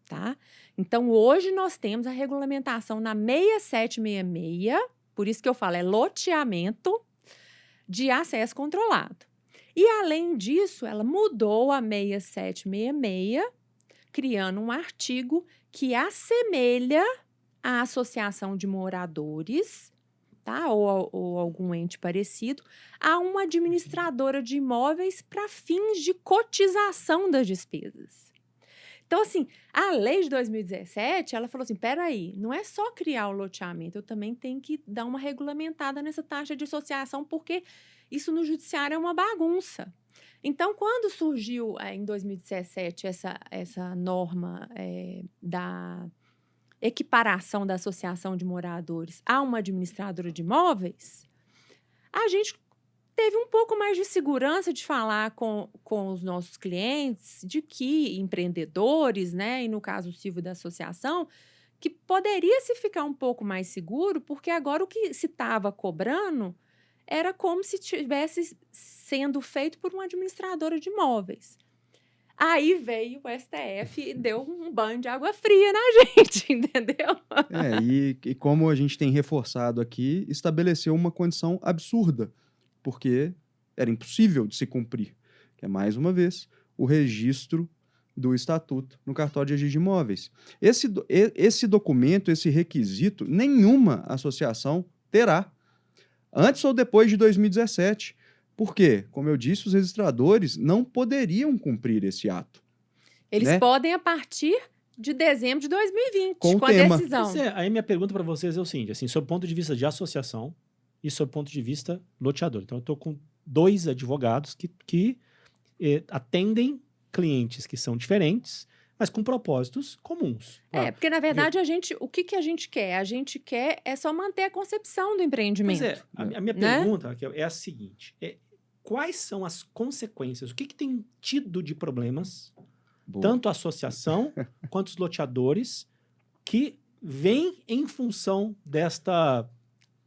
tá? Então, hoje nós temos a regulamentação na 6766, por isso que eu falo, é loteamento de acesso controlado. E, além disso, ela mudou a 6766, criando um artigo que assemelha a associação de moradores, tá? Ou algum ente parecido, a uma administradora de imóveis para fins de cotização das despesas. Então, assim, a lei de 2017, ela falou assim, peraí, não é só criar o loteamento, eu também tenho que dar uma regulamentada nessa taxa de associação, porque isso no judiciário é uma bagunça. Então, quando surgiu em 2017 essa norma da equiparação da associação de moradores a uma administradora de imóveis, a gente teve um pouco mais de segurança de falar com os nossos clientes de que empreendedores, né, e no caso o Silvio da associação, que poderia se ficar um pouco mais seguro, porque agora o que se estava cobrando era como se estivesse sendo feito por uma administradora de imóveis. Aí veio o STF e deu um banho de água fria na gente, entendeu? E como a gente tem reforçado aqui, estabeleceu uma condição absurda, porque era impossível de se cumprir, que é, mais uma vez, o registro do estatuto no cartório de registro de imóveis. Esse documento, esse requisito, nenhuma associação terá, antes ou depois de 2017. Por quê? Como eu disse, os registradores não poderiam cumprir esse ato. Eles podem a partir de dezembro de 2020, com a tema. decisão. Aí minha pergunta para vocês é o seguinte, assim, sob o ponto de vista de associação e sob o ponto de vista loteador. Então, eu estou com 2 advogados que atendem clientes que são diferentes, mas com propósitos comuns. Porque, na verdade, o que a gente quer? A gente quer só manter a concepção do empreendimento. A minha pergunta é a seguinte, quais são as consequências? O que tem tido de problemas, tanto a associação quanto os loteadores, que vem em função desta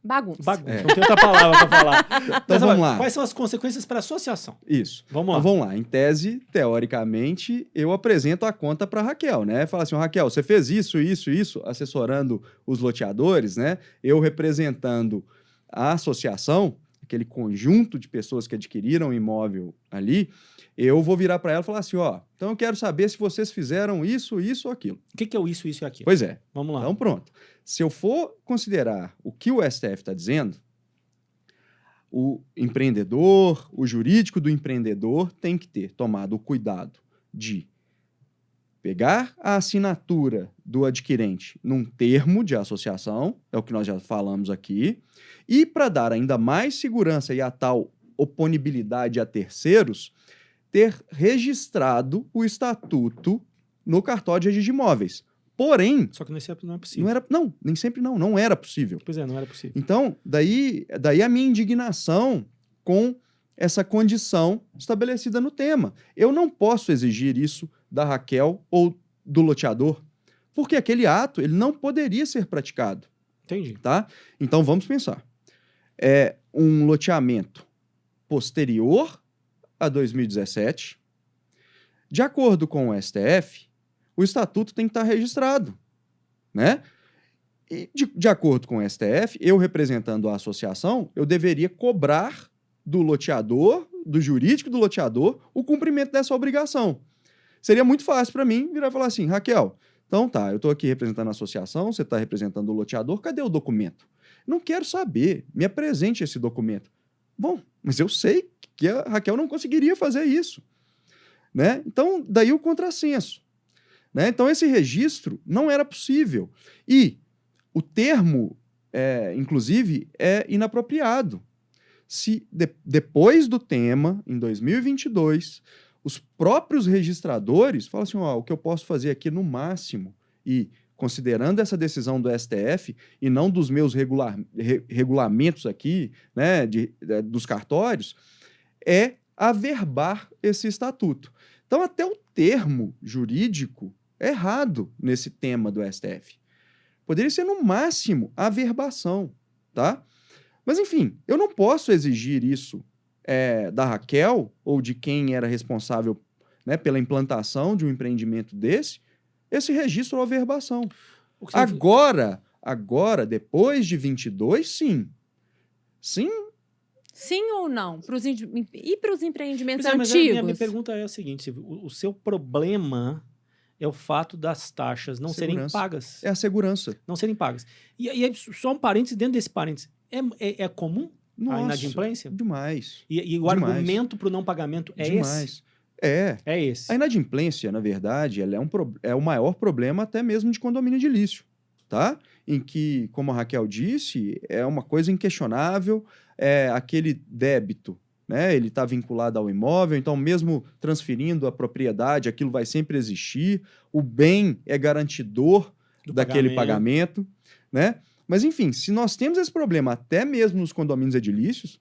bagunça. Não tem outra palavra para falar. Então vamos lá. Quais são as consequências para a associação? Isso. Vamos lá. Então, vamos lá. Em tese, teoricamente, eu apresento a conta para a Raquel, né? Fala assim, Raquel, você fez isso, assessorando os loteadores, né? Eu representando a associação, aquele conjunto de pessoas que adquiriram o imóvel ali, eu vou virar para ela e falar assim, então eu quero saber se vocês fizeram isso ou aquilo. O que é o isso e aquilo? Pois é. Vamos lá. Então pronto. Se eu for considerar o que o STF está dizendo, o empreendedor, o jurídico do empreendedor tem que ter tomado o cuidado de pegar a assinatura do adquirente num termo de associação, é o que nós já falamos aqui, e para dar ainda mais segurança e a tal oponibilidade a terceiros, ter registrado o estatuto no cartório de registro de imóveis. Porém... Só que não é possível. Nem sempre não era possível. Pois é, não era possível. Então, daí a minha indignação com essa condição estabelecida no tema. Eu não posso exigir isso da Raquel ou do loteador, porque aquele ato ele não poderia ser praticado. Entendi. Tá? Então, vamos pensar. É um loteamento posterior a 2017. De acordo com o STF, o estatuto tem que estar registrado, né? E de acordo com o STF, eu representando a associação, eu deveria cobrar do loteador, do jurídico do loteador, o cumprimento dessa obrigação. Seria muito fácil para mim virar e falar assim, Raquel, Então tá, eu estou aqui representando a associação, você está representando o loteador, cadê o documento? Não quero saber, me apresente esse documento. Bom, mas eu sei que a Raquel não conseguiria fazer isso, né? Então, daí o contrassenso, né? Então, esse registro não era possível. E o termo, inclusive, é inapropriado. Se depois do tema, em 2022, os próprios registradores falam assim, ó, o que eu posso fazer aqui no máximo, e considerando essa decisão do STF e não dos meus regulamentos aqui, né, dos cartórios, é averbar esse estatuto. Então, até o termo jurídico é errado nesse tema do STF. Poderia ser, no máximo, averbação, tá? Mas, enfim, eu não posso exigir isso da Raquel ou de quem era responsável, né, pela implantação de um empreendimento desse, esse registro ou averbação. Agora, depois de 22, sim. Sim. Sim ou não? E para os empreendimentos Mas antigos? Minha pergunta é a seguinte, Silvio, o seu problema é o fato das taxas não serem pagas. É a segurança. Não serem pagas. E aí, só um parênteses, dentro desse parênteses, é comum a inadimplência? Demais. E o argumento para o não pagamento é esse? É esse. A inadimplência, na verdade, ela é o maior problema até mesmo de condomínio edilício, tá? Em que, como a Raquel disse, é uma coisa inquestionável, aquele débito, né? Ele está vinculado ao imóvel, então mesmo transferindo a propriedade, aquilo vai sempre existir, o bem é garantidor daquele pagamento, né? Mas, enfim, se nós temos esse problema até mesmo nos condomínios edilícios,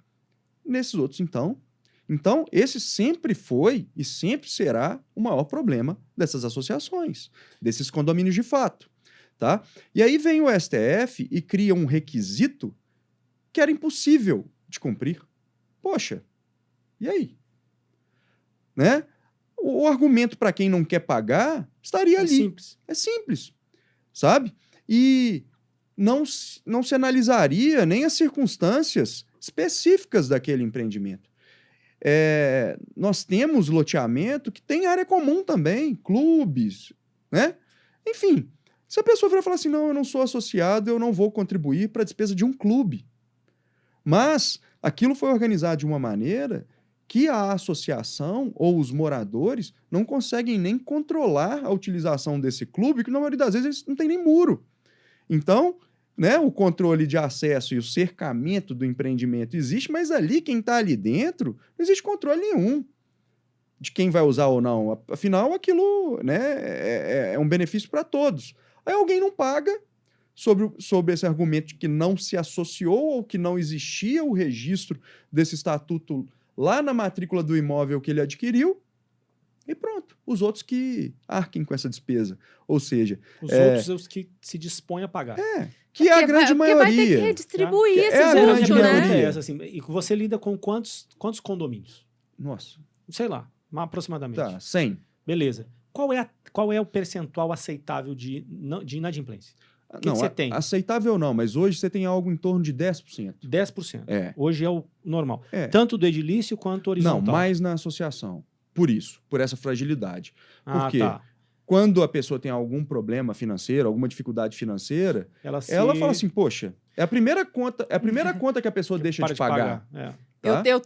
nesses outros, então, esse sempre foi e sempre será o maior problema dessas associações, desses condomínios de fato, tá? E aí vem o STF e cria um requisito que era impossível de cumprir. Poxa, e aí? Né? O argumento para quem não quer pagar estaria ali. Simples. É simples, sabe? E não se analisaria nem as circunstâncias específicas daquele empreendimento. Nós temos loteamento que tem área comum também, clubes, né? Enfim, se a pessoa virar falar assim, não, eu não sou associado, eu não vou contribuir para a despesa de um clube. Mas aquilo foi organizado de uma maneira que a associação ou os moradores não conseguem nem controlar a utilização desse clube, que na maioria das vezes eles não tem nem muro. Então, né, o controle de acesso e o cercamento do empreendimento existe, mas ali, quem está ali dentro, não existe controle nenhum de quem vai usar ou não. Afinal, aquilo, né, é um benefício para todos. Aí alguém não paga sobre esse argumento de que não se associou ou que não existia o registro desse estatuto lá na matrícula do imóvel que ele adquiriu, e pronto. Os outros que arquem com essa despesa. Ou seja... Os outros os que se dispõem a pagar. Que é a grande maioria. Porque vai ter que redistribuir esse a grande custo, né? maioria. Assim, e você lida com quantos condomínios? Nossa. Sei lá, aproximadamente. Tá, 100. Beleza. Qual é o percentual aceitável de inadimplência? O que você tem? Aceitável não, mas hoje você tem algo em torno de 10%. 10%. Hoje é o normal. Tanto do edilício quanto horizontal. Não, mais na associação. Por essa fragilidade. Porque tá. quando a pessoa tem algum problema financeiro, alguma dificuldade financeira, ela fala assim, poxa, é a primeira conta que a pessoa deixa de pagar. Tá? Eu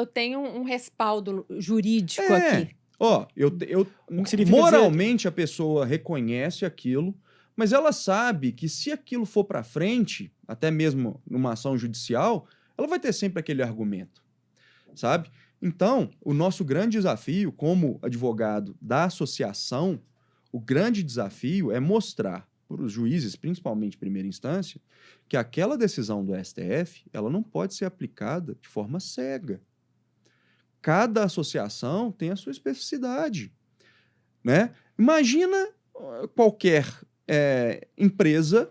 tenho um respaldo jurídico aqui. Ó, moralmente a pessoa reconhece aquilo, mas ela sabe que se aquilo for para frente, até mesmo numa ação judicial, ela vai ter sempre aquele argumento, sabe? Então, o nosso grande desafio como advogado da associação, o grande desafio é mostrar para os juízes, principalmente em primeira instância, que aquela decisão do STF, ela não pode ser aplicada de forma cega. Cada associação tem a sua especificidade, né? Imagina qualquer empresa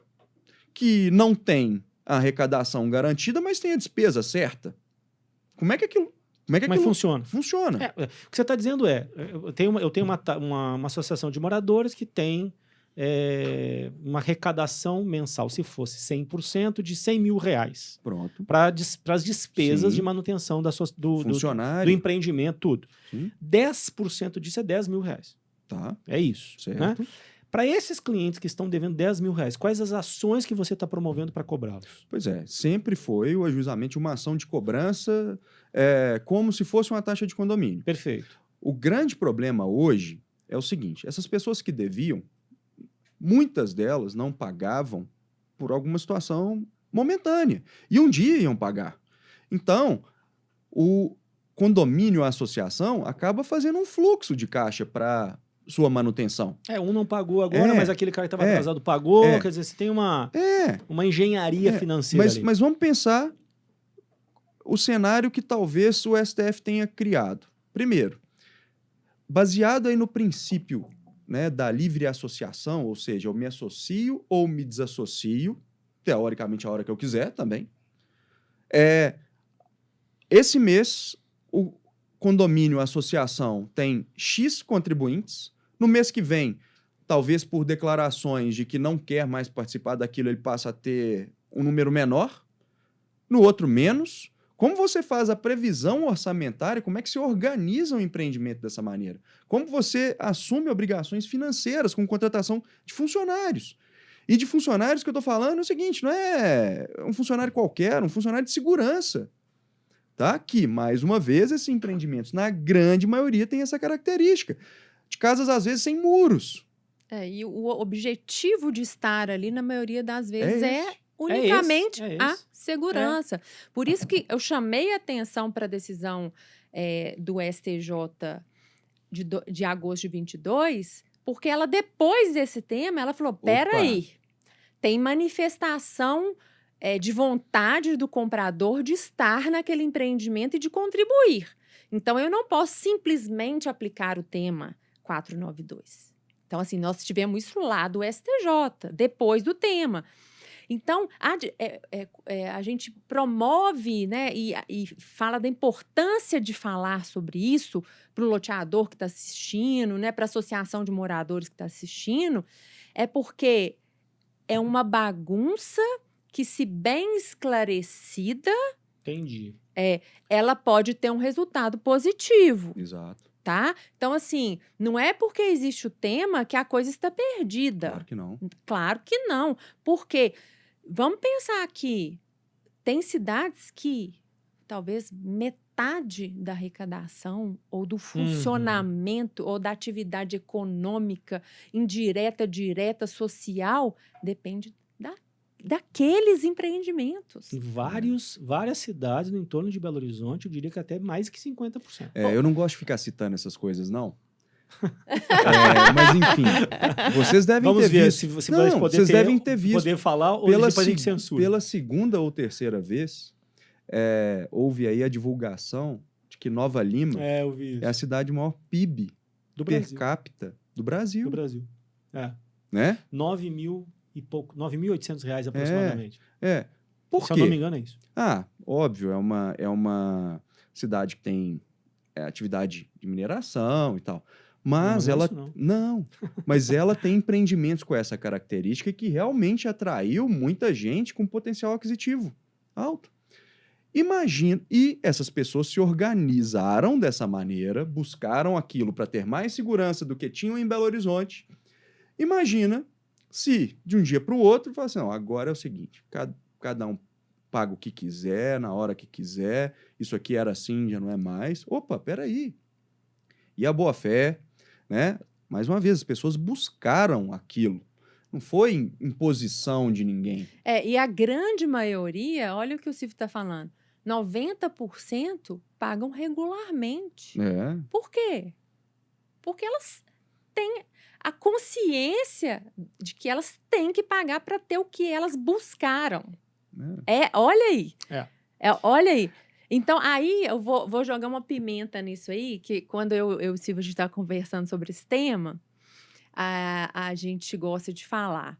que não tem a arrecadação garantida, mas tem a despesa certa. Como é que aquilo funciona? Funciona. O que você está dizendo eu tenho uma associação de moradores que tem uma arrecadação mensal, se fosse 100%, de R$100 mil. Pronto. Para as despesas de manutenção do empreendimento, tudo. Sim. 10% disso é R$10 mil. Tá. É isso. Certo. Né? Para esses clientes que estão devendo R$10.000, quais as ações que você está promovendo para cobrá-los? Pois é, sempre foi o ajuizamento uma ação de cobrança como se fosse uma taxa de condomínio. Perfeito. O grande problema hoje é o seguinte, essas pessoas que deviam, muitas delas não pagavam por alguma situação momentânea. E um dia iam pagar. Então, o condomínio, a associação, acaba fazendo um fluxo de caixa para sua manutenção. Um não pagou agora, mas aquele cara que estava atrasado pagou. Quer dizer, você tem uma engenharia financeira ali. Mas vamos pensar o cenário que talvez o STF tenha criado. Primeiro, baseado aí no princípio, né, da livre associação, ou seja, eu me associo ou me desassocio, teoricamente a hora que eu quiser também. Esse mês, o condomínio, a associação, tem X contribuintes. No mês que vem, talvez por declarações de que não quer mais participar daquilo, ele passa a ter um número menor. No outro, menos. Como você faz a previsão orçamentária? Como é que se organiza um empreendimento dessa maneira? Como você assume obrigações financeiras com contratação de funcionários? E de funcionários que eu estou falando é o seguinte, não é um funcionário qualquer, um funcionário de segurança. Tá? Que, mais uma vez, esses empreendimentos, na grande maioria, têm essa característica. De casas, às vezes, sem muros. E o objetivo de estar ali, na maioria das vezes, esse. unicamente É esse. a segurança. Por isso que eu chamei a atenção para a decisão do STJ de agosto de 22, porque ela, depois desse tema, ela falou, peraí, tem manifestação de vontade do comprador de estar naquele empreendimento e de contribuir. Então, eu não posso simplesmente aplicar o tema 492. Então, assim, nós tivemos isso lá do STJ, depois do tema. Então, a gente promove, né, e fala da importância de falar sobre isso para o loteador que está assistindo, né, para a associação de moradores que está assistindo, porque é uma bagunça que, se bem esclarecida, Entendi. Ela pode ter um resultado positivo. Exato. Tá? Então, assim, não é porque existe o tema que a coisa está perdida. Claro que não. Claro que não. Porque, vamos pensar aqui, tem cidades que talvez metade da arrecadação ou do funcionamento ou da atividade econômica indireta, direta, social, depende daqueles empreendimentos. Em várias cidades no entorno de Belo Horizonte, eu diria que até mais que 50%. Eu não gosto de ficar citando essas coisas, não. Mas, enfim, vocês devem ter visto. Se você vai poder falar ou depois a gente censura. Pela segunda ou terceira vez, houve aí a divulgação de que Nova Lima é a cidade maior PIB per capita do Brasil. Do Brasil. Né? 9 mil e pouco, R$9.800 aproximadamente. Por Se quê? eu não me engano, é isso. Óbvio, é uma cidade que tem atividade de mineração e tal. Mas mas ela tem empreendimentos com essa característica que realmente atraiu muita gente com potencial aquisitivo alto. Imagina, e essas pessoas se organizaram dessa maneira, buscaram aquilo para ter mais segurança do que tinham em Belo Horizonte. Imagina se, de um dia para o outro, fala assim, agora é o seguinte, cada um paga o que quiser, na hora que quiser, isso aqui era assim, já não é mais. Opa, peraí. E a boa-fé, né? Mais uma vez, as pessoas buscaram aquilo. Não foi imposição de ninguém. E a grande maioria, olha o que o Silvio está falando, 90% pagam regularmente. Por quê? Porque elas têm a consciência de que elas têm que pagar para ter o que elas buscaram. Olha aí. Olha aí. Então, aí eu vou jogar uma pimenta nisso aí, que quando eu e o Silvio, a gente está conversando sobre esse tema, a gente gosta de falar.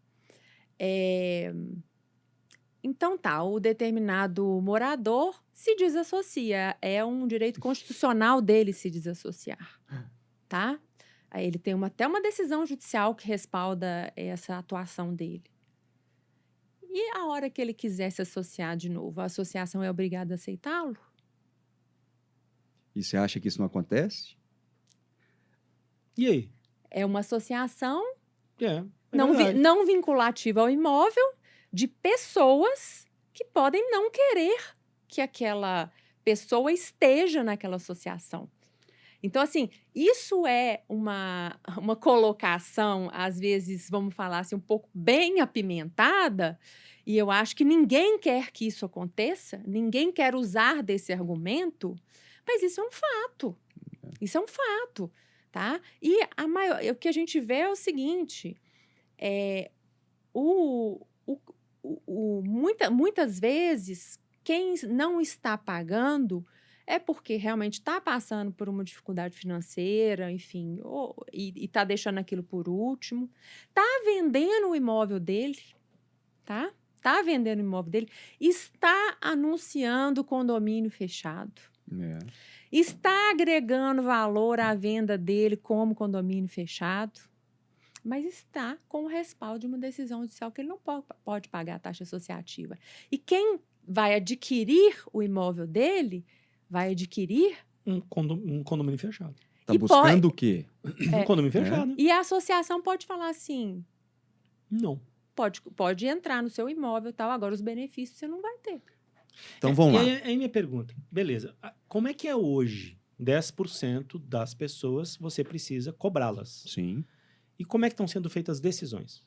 Então o determinado morador se desassocia. É um direito constitucional dele se desassociar. Tá? Aí ele tem até uma decisão judicial que respalda essa atuação dele. E a hora que ele quiser se associar de novo, a associação é obrigada a aceitá-lo? E você acha que isso não acontece? E aí? É uma associação verdade. não vinculativa ao imóvel de pessoas que podem não querer que aquela pessoa esteja naquela associação. Então, assim, isso é uma colocação, às vezes, vamos falar assim, um pouco bem apimentada, e eu acho que ninguém quer que isso aconteça, ninguém quer usar desse argumento, mas isso é um fato. Isso é um fato, tá? E o que a gente vê é o seguinte, muitas vezes, quem não está pagando é porque realmente está passando por uma dificuldade financeira, enfim, e está deixando aquilo por último. Está vendendo o imóvel dele, tá? Está vendendo o imóvel dele, está anunciando condomínio fechado. Está agregando valor à venda dele como condomínio fechado, mas está com o respaldo de uma decisão judicial que ele não pode pagar a taxa associativa. E quem vai adquirir o imóvel dele vai adquirir um condomínio fechado. Está buscando o quê? Um condomínio fechado. E a associação pode falar assim... Não. Pode entrar no seu imóvel e tal, agora os benefícios você não vai ter. Então vamos lá. Aí minha pergunta, beleza, como é que é hoje 10% das pessoas você precisa cobrá-las? Sim. E como é que estão sendo feitas as decisões?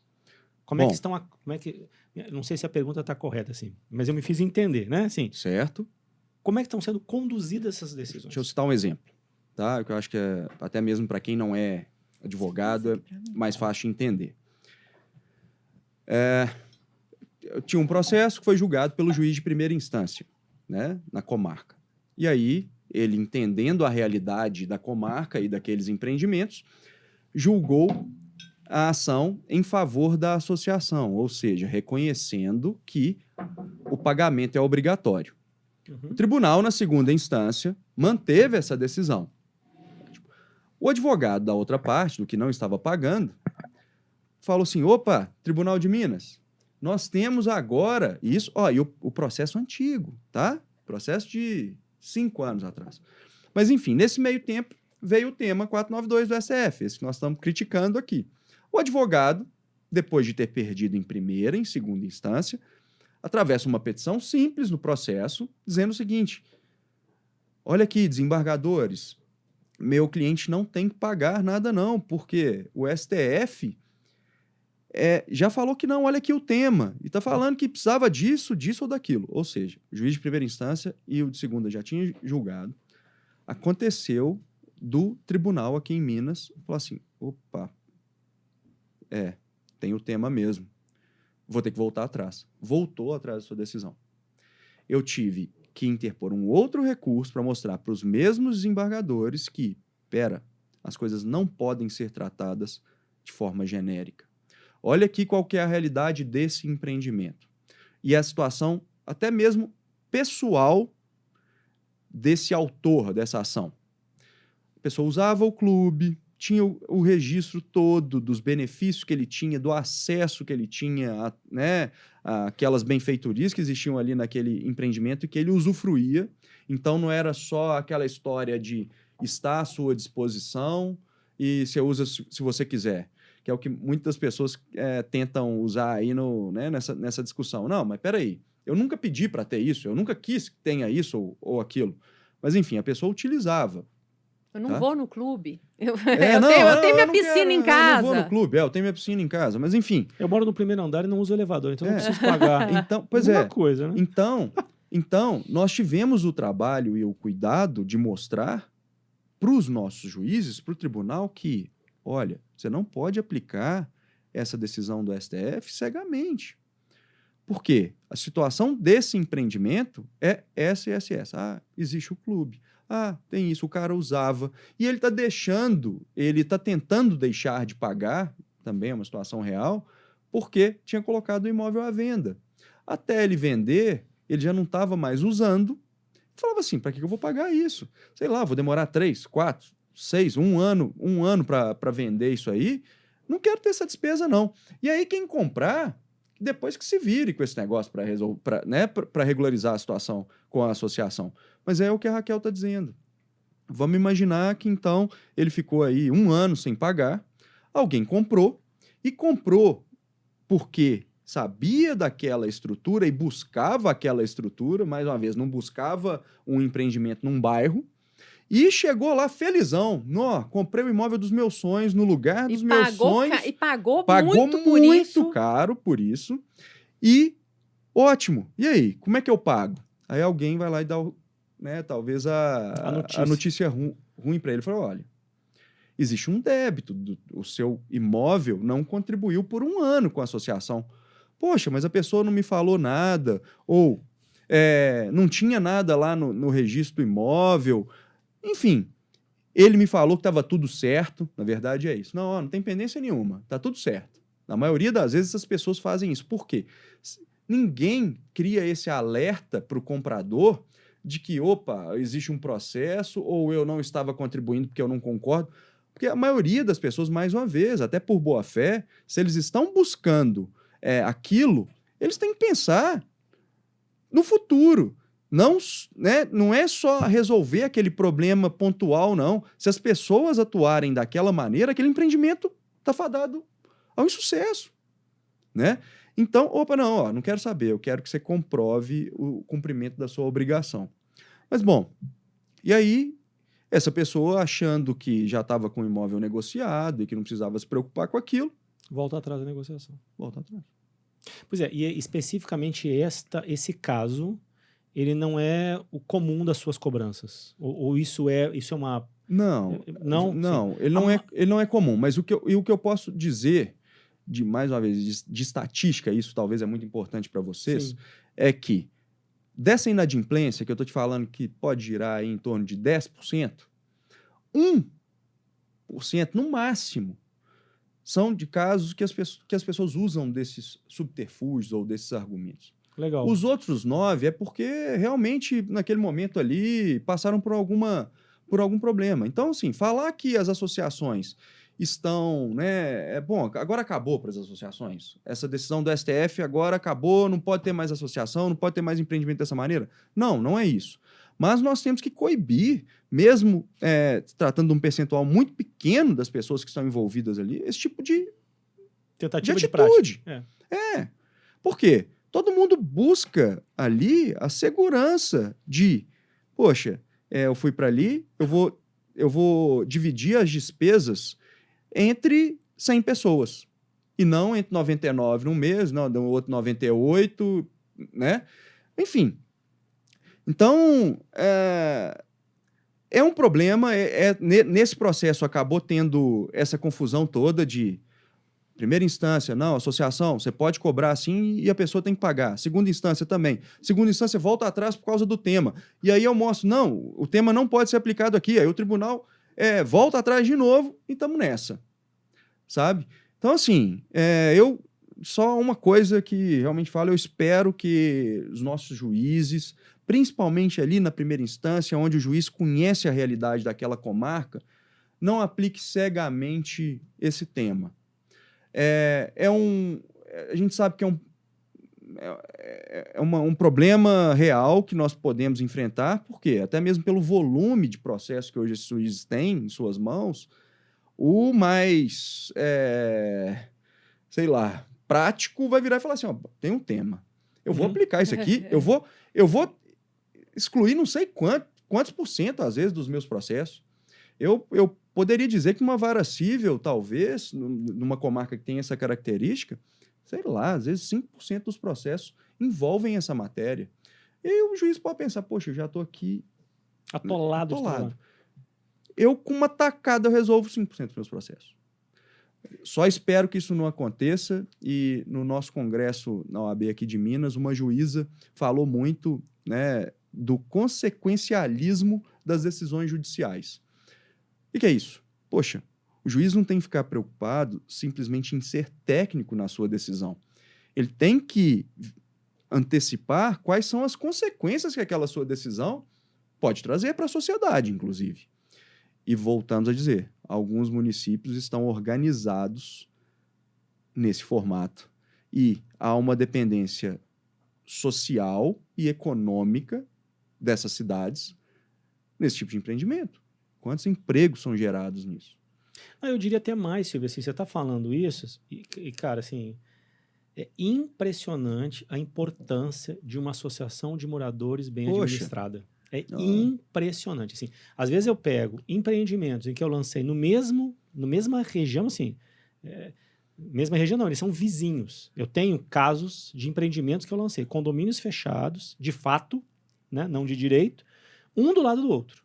Não sei se a pergunta está correta, assim, mas eu me fiz entender, né? Assim, certo. Como é que estão sendo conduzidas essas decisões? Deixa eu citar um exemplo, tá? Que eu acho que até mesmo para quem não é advogado é mais fácil de entender. Eu tinha um processo que foi julgado pelo juiz de primeira instância, né, na comarca. E aí, ele entendendo a realidade da comarca e daqueles empreendimentos, julgou a ação em favor da associação, ou seja, reconhecendo que o pagamento é obrigatório. O tribunal, na segunda instância, manteve essa decisão. O advogado da outra parte, do que não estava pagando, falou assim, opa, Tribunal de Minas, nós temos agora isso, e o processo antigo, tá? Processo de 5 anos atrás. Mas, enfim, nesse meio tempo, veio o tema 492 do STF, esse que nós estamos criticando aqui. O advogado, depois de ter perdido em primeira, em segunda instância, atravessa uma petição simples no processo, dizendo o seguinte, olha aqui, desembargadores, meu cliente não tem que pagar nada não, porque o STF já falou que não, olha aqui o tema, e está falando que precisava disso ou daquilo. Ou seja, o juiz de primeira instância e o de segunda já tinha julgado. Aconteceu do tribunal aqui em Minas, falou assim, opa, tem o tema mesmo. Vou ter que voltar atrás. Voltou atrás da sua decisão. Eu tive que interpor um outro recurso para mostrar para os mesmos desembargadores que, as coisas não podem ser tratadas de forma genérica. Olha aqui qual que é a realidade desse empreendimento. E a situação, até mesmo pessoal, desse autor dessa ação. A pessoa usava o clube, tinha o registro todo dos benefícios que ele tinha, do acesso que ele tinha, aquelas benfeitorias que existiam ali naquele empreendimento e que ele usufruía. Então, não era só aquela história de estar à sua disposição e você usa se você quiser, que é o que muitas pessoas tentam usar aí nessa discussão. Não, mas peraí, eu nunca pedi para ter isso, eu nunca quis que tenha isso ou aquilo. Mas, enfim, a pessoa utilizava. Eu não vou no clube. Eu tenho minha piscina em casa. Eu não vou no clube, eu tenho minha piscina em casa. Mas, enfim... Eu moro no primeiro andar e não uso elevador, então não preciso pagar. Então, coisa, né? Então, nós tivemos o trabalho e o cuidado de mostrar para os nossos juízes, para o tribunal, que, olha, você não pode aplicar essa decisão do STF cegamente. Por quê? A situação desse empreendimento é essa e essa. Existe o clube. Tem isso, o cara usava. E ele está tentando deixar de pagar, também é uma situação real, porque tinha colocado o imóvel à venda. Até ele vender, ele já não estava mais usando. Falava assim, para que eu vou pagar isso? Sei lá, vou demorar 3, 4, 6, um ano para vender isso aí. Não quero ter essa despesa, não. E aí, quem comprar, depois que se vire com esse negócio para regularizar a situação com a associação. Mas é o que a Raquel está dizendo. Vamos imaginar que, então, ele ficou aí 1 ano sem pagar, alguém comprou, e comprou porque sabia daquela estrutura e buscava aquela estrutura, mais uma vez, não buscava um empreendimento num bairro, e chegou lá felizão. Nó, comprei o imóvel dos meus sonhos, no lugar dos meus sonhos. E pagou Pagou muito por isso. caro por isso. E ótimo. E aí, como é que eu pago? Aí alguém vai lá e dá, né, talvez a notícia ruim para ele. Falou, olha, existe um débito. O seu imóvel não contribuiu por 1 ano com a associação. Poxa, mas a pessoa não me falou nada. Ou não tinha nada lá no registro do imóvel. Enfim, ele me falou que estava tudo certo. Na verdade é isso. Não tem pendência nenhuma. Está tudo certo. Na maioria das vezes as pessoas fazem isso. Por quê? Ninguém cria esse alerta para o comprador de que, opa, existe um processo ou eu não estava contribuindo porque eu não concordo. Porque a maioria das pessoas, mais uma vez, até por boa fé, se eles estão buscando aquilo, eles têm que pensar no futuro. Não, né, não é só resolver aquele problema pontual, não. Se as pessoas atuarem daquela maneira, aquele empreendimento está fadado ao insucesso, né? Então, não quero saber, eu quero que você comprove o cumprimento da sua obrigação. Mas, bom, e aí, essa pessoa achando que já estava com o imóvel negociado e que não precisava se preocupar com aquilo... Volta atrás da negociação. Volta atrás. Pois é, e especificamente esse caso, ele não é o comum das suas cobranças? Ou isso é uma... Não, ele não é comum, mas o que eu posso dizer, mais uma vez, de estatística, isso talvez é muito importante para vocês, Sim. é que dessa inadimplência, que eu estou te falando que pode girar aí em torno de 10%, 1% no máximo, são de casos que as pessoas usam desses subterfúgios ou desses argumentos. Legal. Os outros 9% é porque realmente, naquele momento ali, passaram por algum problema. Então, assim, falar que as associações estão, né? Bom, agora acabou para as associações. Essa decisão do STF agora acabou, não pode ter mais associação, não pode ter mais empreendimento dessa maneira. Não é isso. Mas nós temos que coibir, mesmo tratando de um percentual muito pequeno das pessoas que estão envolvidas ali, esse tipo de tentativa de atitude. prática. Por quê? Todo mundo busca ali a segurança de, poxa, eu fui para ali, eu vou dividir as despesas entre 100 pessoas e não entre 99 num mês, não, no outro 98, né? Enfim. Então, é um problema, nesse processo acabou tendo essa confusão toda de primeira instância, não, associação, você pode cobrar assim e a pessoa tem que pagar. Segunda instância também. Segunda instância volta atrás por causa do tema. E aí eu mostro, não, o tema não pode ser aplicado aqui. Aí o tribunal volta atrás de novo e estamos nessa, sabe? Então, assim, só uma coisa que realmente falo, eu espero que os nossos juízes, principalmente ali na primeira instância, onde o juiz conhece a realidade daquela comarca, não aplique cegamente esse tema. A gente sabe que é um problema real que nós podemos enfrentar, porque até mesmo pelo volume de processo que hoje esses juízes têm em suas mãos, o mais, sei lá, prático vai virar e falar assim, tem um tema, eu vou aplicar isso aqui, eu vou excluir não sei quantos por cento, às vezes, dos meus processos. Eu poderia dizer que uma vara cível, talvez, numa comarca que tem essa característica, sei lá, às vezes 5% dos processos envolvem essa matéria. E o juiz pode pensar, poxa, eu já estou aqui atolado. Eu, com uma tacada, eu resolvo 5% dos meus processos. Só espero que isso não aconteça. E no nosso congresso na OAB aqui de Minas, uma juíza falou muito, né, do consequencialismo das decisões judiciais. O que é isso? Poxa, o juiz não tem que ficar preocupado simplesmente em ser técnico na sua decisão. Ele tem que antecipar quais são as consequências que aquela sua decisão pode trazer para a sociedade, inclusive. E voltamos a dizer, alguns municípios estão organizados nesse formato. E há uma dependência social e econômica dessas cidades nesse tipo de empreendimento. Quantos empregos são gerados nisso? Eu diria até mais, Silvio, assim, você está falando isso, cara, assim, é impressionante a importância de uma associação de moradores bem administrada. É impressionante, assim. Às vezes eu pego empreendimentos em que eu lancei no mesma região, assim, mesma região não, eles são vizinhos. Eu tenho casos de empreendimentos que eu lancei, condomínios fechados, de fato, né, não de direito, um do lado do outro.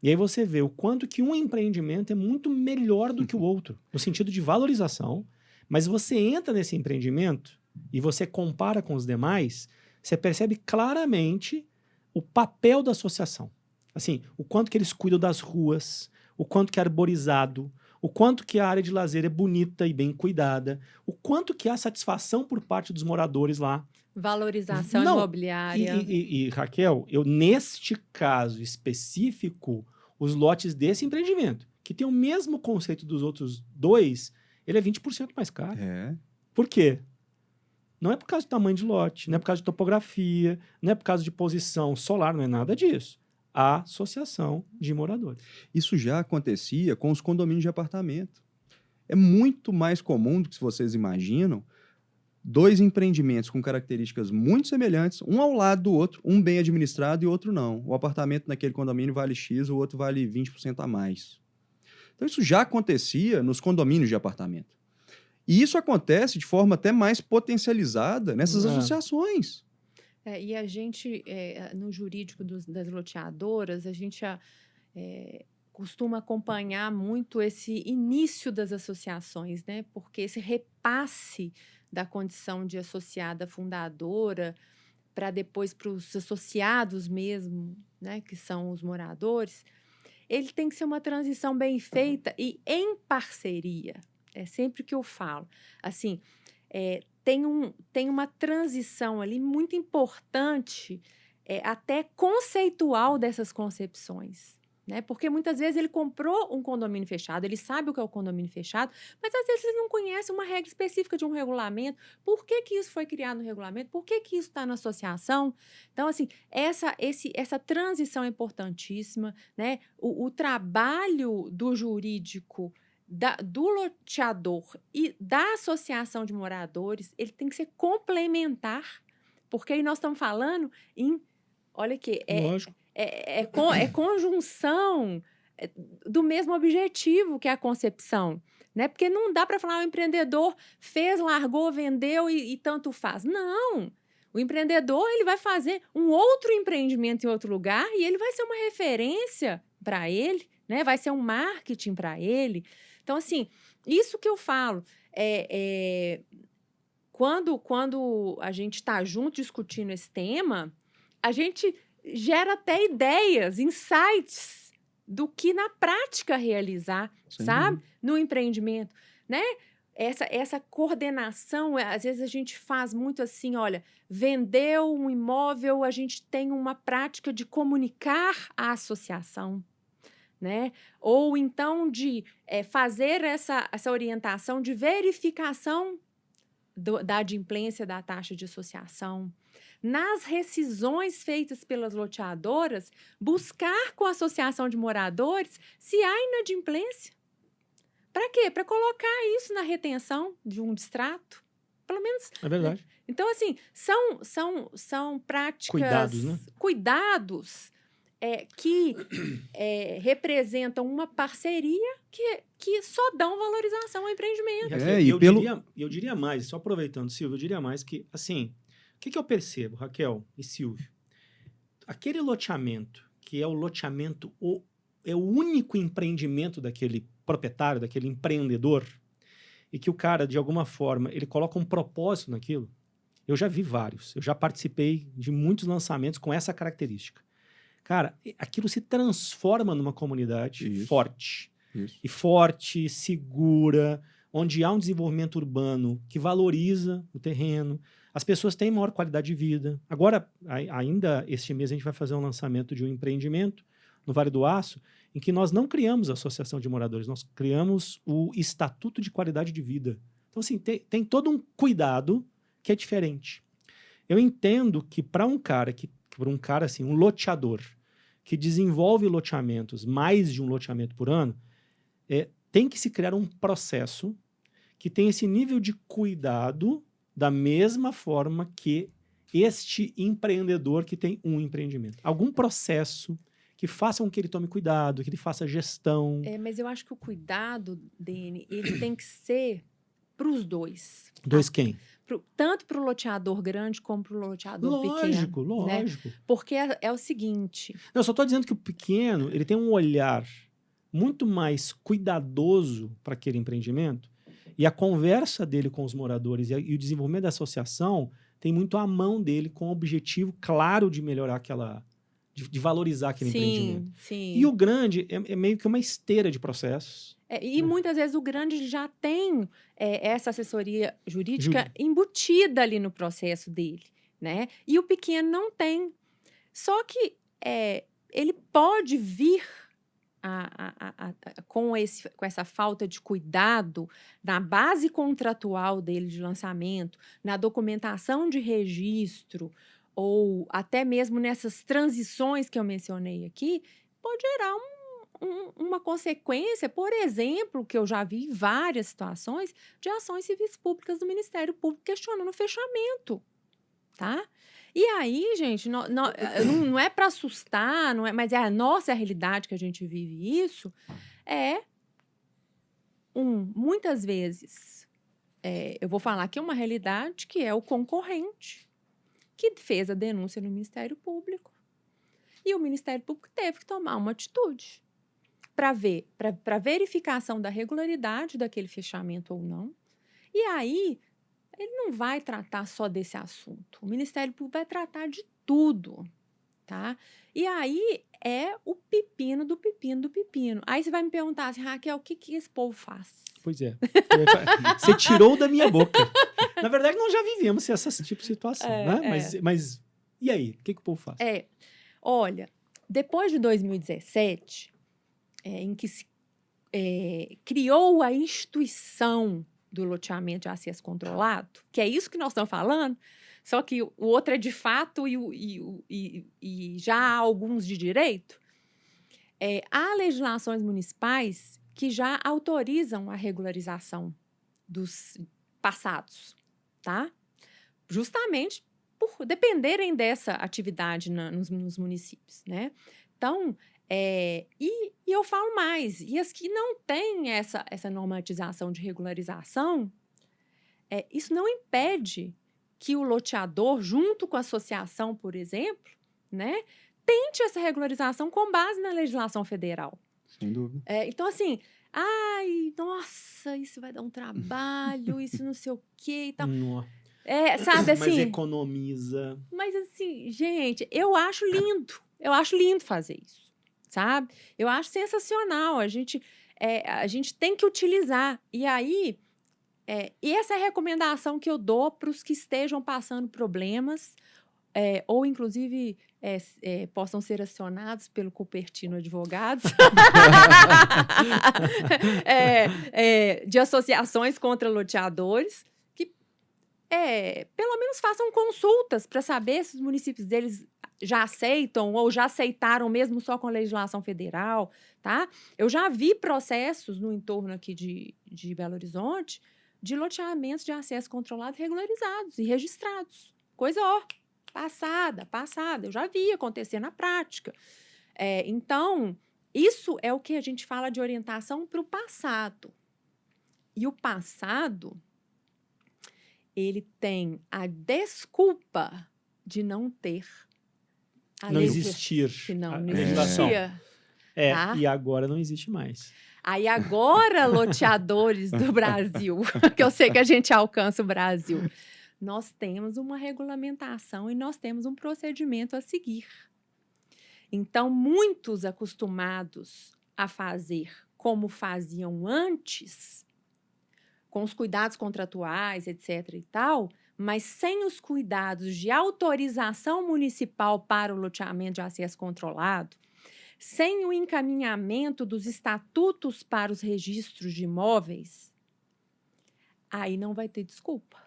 E aí você vê o quanto que um empreendimento é muito melhor do que o outro, no sentido de valorização, mas você entra nesse empreendimento e você compara com os demais, você percebe claramente o papel da associação. Assim, o quanto que eles cuidam das ruas, o quanto que é arborizado, o quanto que a área de lazer é bonita e bem cuidada, o quanto que há satisfação por parte dos moradores lá. Valorização imobiliária. E Raquel, neste caso específico, os lotes desse empreendimento, que tem o mesmo conceito dos outros dois, ele é 20% mais caro. Por quê? Não é por causa do tamanho de lote, não é por causa de topografia, não é por causa de posição solar, não é nada disso. A associação de moradores. Isso já acontecia com os condomínios de apartamento. É muito mais comum do que vocês imaginam, dois empreendimentos com características muito semelhantes, um ao lado do outro, um bem administrado e outro não. O apartamento naquele condomínio vale X, o outro vale 20% a mais. Então isso já acontecia nos condomínios de apartamento. E isso acontece de forma até mais potencializada nessas associações. E a gente, no jurídico das loteadoras, a gente costuma acompanhar muito esse início das associações, né? Porque esse repasse da condição de associada fundadora para depois para os associados mesmo, né? Que são os moradores, ele tem que ser uma transição bem feita e em parceria. É sempre que eu falo. Assim, tem uma transição ali muito importante, até conceitual dessas concepções. Né? Porque muitas vezes ele comprou um condomínio fechado, ele sabe o que é o condomínio fechado, mas às vezes ele não conhece uma regra específica de um regulamento. Por que isso foi criado no regulamento? Por que isso está na associação? Então, assim, essa transição é importantíssima. Né? O trabalho do jurídico, do loteador e da associação de moradores, ele tem que ser complementar, porque aí nós estamos falando em, olha aqui, é conjunção do mesmo objetivo, que é a concepção, né? Porque não dá para falar o empreendedor fez, largou, vendeu e tanto faz. Não! O empreendedor ele vai fazer um outro empreendimento em outro lugar e ele vai ser uma referência para ele, né? Vai ser um marketing para ele. Então, assim, isso que eu falo, quando a gente está junto discutindo esse tema, a gente gera até ideias, insights do que na prática realizar, sabe? No empreendimento, né? Essa coordenação, às vezes a gente faz muito assim, olha, vendeu um imóvel, a gente tem uma prática de comunicar a associação, né? Ou então de fazer essa orientação de verificação da adimplência da taxa de associação. Nas rescisões feitas pelas loteadoras, buscar com a associação de moradores se há inadimplência. Para quê? Para colocar isso na retenção de um distrato. Pelo menos... É verdade. Né? Então, assim, são práticas... Cuidados, né? Cuidados que representam uma parceria que só dão valorização ao empreendimento. Eu diria mais, só aproveitando, Silvio, eu diria mais que, assim, o que eu percebo, Raquel e Silvio? Aquele loteamento, que é o loteamento, é o único empreendimento daquele proprietário, daquele empreendedor, e que o cara, de alguma forma, ele coloca um propósito naquilo. Eu já vi vários, eu já participei de muitos lançamentos com essa característica. Cara, aquilo se transforma numa comunidade forte. E forte, segura, onde há um desenvolvimento urbano que valoriza o terreno. As pessoas têm maior qualidade de vida. Agora, ainda este mês, a gente vai fazer um lançamento de um empreendimento no Vale do Aço, em que nós não criamos a associação de moradores, nós criamos o Estatuto de Qualidade de Vida. Então, assim, tem todo um cuidado que é diferente. Eu entendo que para um cara assim, um loteador que desenvolve loteamentos, mais de um loteamento por ano, tem que se criar um processo que tenha esse nível de cuidado da mesma forma que este empreendedor que tem um empreendimento. Algum processo que faça com que ele tome cuidado, que ele faça gestão. Mas eu acho que o cuidado, Dene, ele tem que ser para os dois. Dois quem? Tanto para o loteador grande como para o loteador pequeno. Lógico. Né? Porque é o seguinte... Não, eu só estou dizendo que o pequeno ele tem um olhar muito mais cuidadoso para aquele empreendimento e a conversa dele com os moradores e o desenvolvimento da associação tem muito a mão dele com o objetivo claro de melhorar aquela... De valorizar aquele empreendimento. Sim. E o grande é meio que uma esteira de processos. Muitas vezes o grande já tem essa assessoria jurídica embutida ali no processo dele, né? E o pequeno não tem. Só que ele pode vir com essa falta de cuidado na base contratual dele de lançamento, na documentação de registro, ou até mesmo nessas transições que eu mencionei aqui, pode gerar uma consequência, por exemplo, que eu já vi em várias situações, de ações civis públicas do Ministério Público questionando o fechamento, tá? E aí, gente, não é para assustar, não é, mas é a nossa realidade que a gente vive isso, muitas vezes, eu vou falar que é uma realidade que é o concorrente, que fez a denúncia no Ministério Público. E o Ministério Público teve que tomar uma atitude para verificação da regularidade daquele fechamento ou não. E aí, ele não vai tratar só desse assunto. O Ministério Público vai tratar de tudo, tá? E aí, é o pepino do pepino do pepino. Aí você vai me perguntar assim, Raquel, o que esse povo faz? Pois é. Você tirou da minha boca. Na verdade, nós já vivemos esse tipo de situação, né? Mas e aí? O que o povo faz? Olha, depois de 2017, em que se criou a instituição do loteamento de acesso controlado, que é isso que nós estamos falando, só que o outro é de fato e já há alguns de direito, há legislações municipais que já autorizam a regularização dos passados, tá? Justamente por dependerem dessa atividade nos municípios, né? Então, e eu falo mais, e as que não têm essa normatização de regularização, isso não impede que o loteador, junto com a associação, por exemplo, né, tente essa regularização com base na legislação federal. Sem dúvida. Então, assim, nossa, isso vai dar um trabalho, isso não sei o quê e tal. Sabe, assim... Mas economiza. Mas, assim, gente, eu acho lindo fazer isso, sabe? Eu acho sensacional, a gente tem que utilizar. E aí, e essa é a recomendação que eu dou para os que estejam passando problemas, ou, inclusive, possam ser acionados pelo Cupertino Advogados, de associações contra loteadores, que pelo menos façam consultas para saber se os municípios deles já aceitam ou já aceitaram mesmo só com a legislação federal, tá? Eu já vi processos no entorno aqui de Belo Horizonte de loteamentos de acesso controlado regularizados e registrados. Coisa, passada. Eu já vi acontecer na prática. Então, isso é o que a gente fala de orientação para o passado. E o passado, ele tem a desculpa de não ter a não existir. Não legislação. existia. Tá? E agora não existe mais. Aí agora, loteadores do Brasil, que eu sei que a gente alcança o Brasil, nós temos uma regulamentação e nós temos um procedimento a seguir. Então, muitos acostumados a fazer como faziam antes, com os cuidados contratuais, etc. e tal, mas sem os cuidados de autorização municipal para o loteamento de acesso controlado, sem o encaminhamento dos estatutos para os registros de imóveis, aí não vai ter desculpa.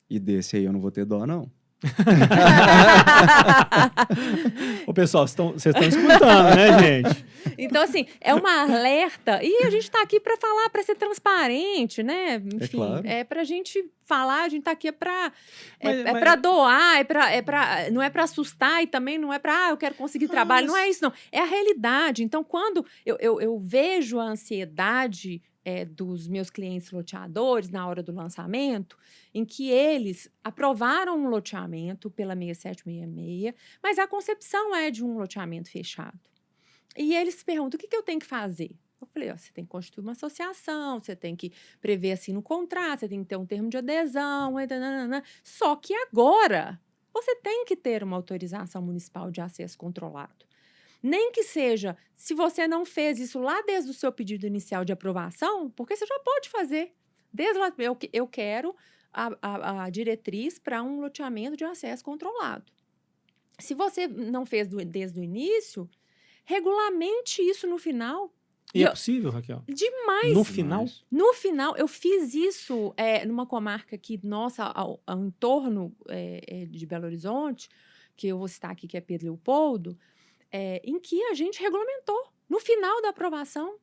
E desse aí eu não vou ter dó, não. Ô, pessoal, vocês estão escutando, né, gente? Então, assim, é uma alerta. E a gente está aqui para falar, para ser transparente, né? Enfim, claro. para a gente falar, a gente está aqui para Mas- para doar, não é para assustar e também não é para eu quero conseguir trabalho. Não é isso, não. É a realidade. Então, quando eu vejo a ansiedade dos meus clientes loteadores na hora do lançamento, em que eles aprovaram um loteamento pela 6766, mas a concepção é de um loteamento fechado. E eles perguntam, o que eu tenho que fazer? Eu falei, ó, você tem que constituir uma associação, você tem que prever assim no contrato, você tem que ter um termo de adesão, só que agora você tem que ter uma autorização municipal de acesso controlado. Nem que seja, se você não fez isso lá desde o seu pedido inicial de aprovação, porque você já pode fazer. Desde lá, eu quero a diretriz para um loteamento de acesso controlado. Se você não fez desde o início, regulamente isso no final. E é possível, Raquel? Demais. No final? No final, eu fiz isso numa comarca aqui, nossa, ao entorno de Belo Horizonte, que eu vou citar aqui, que é Pedro Leopoldo, em que a gente regulamentou. No final da aprovação,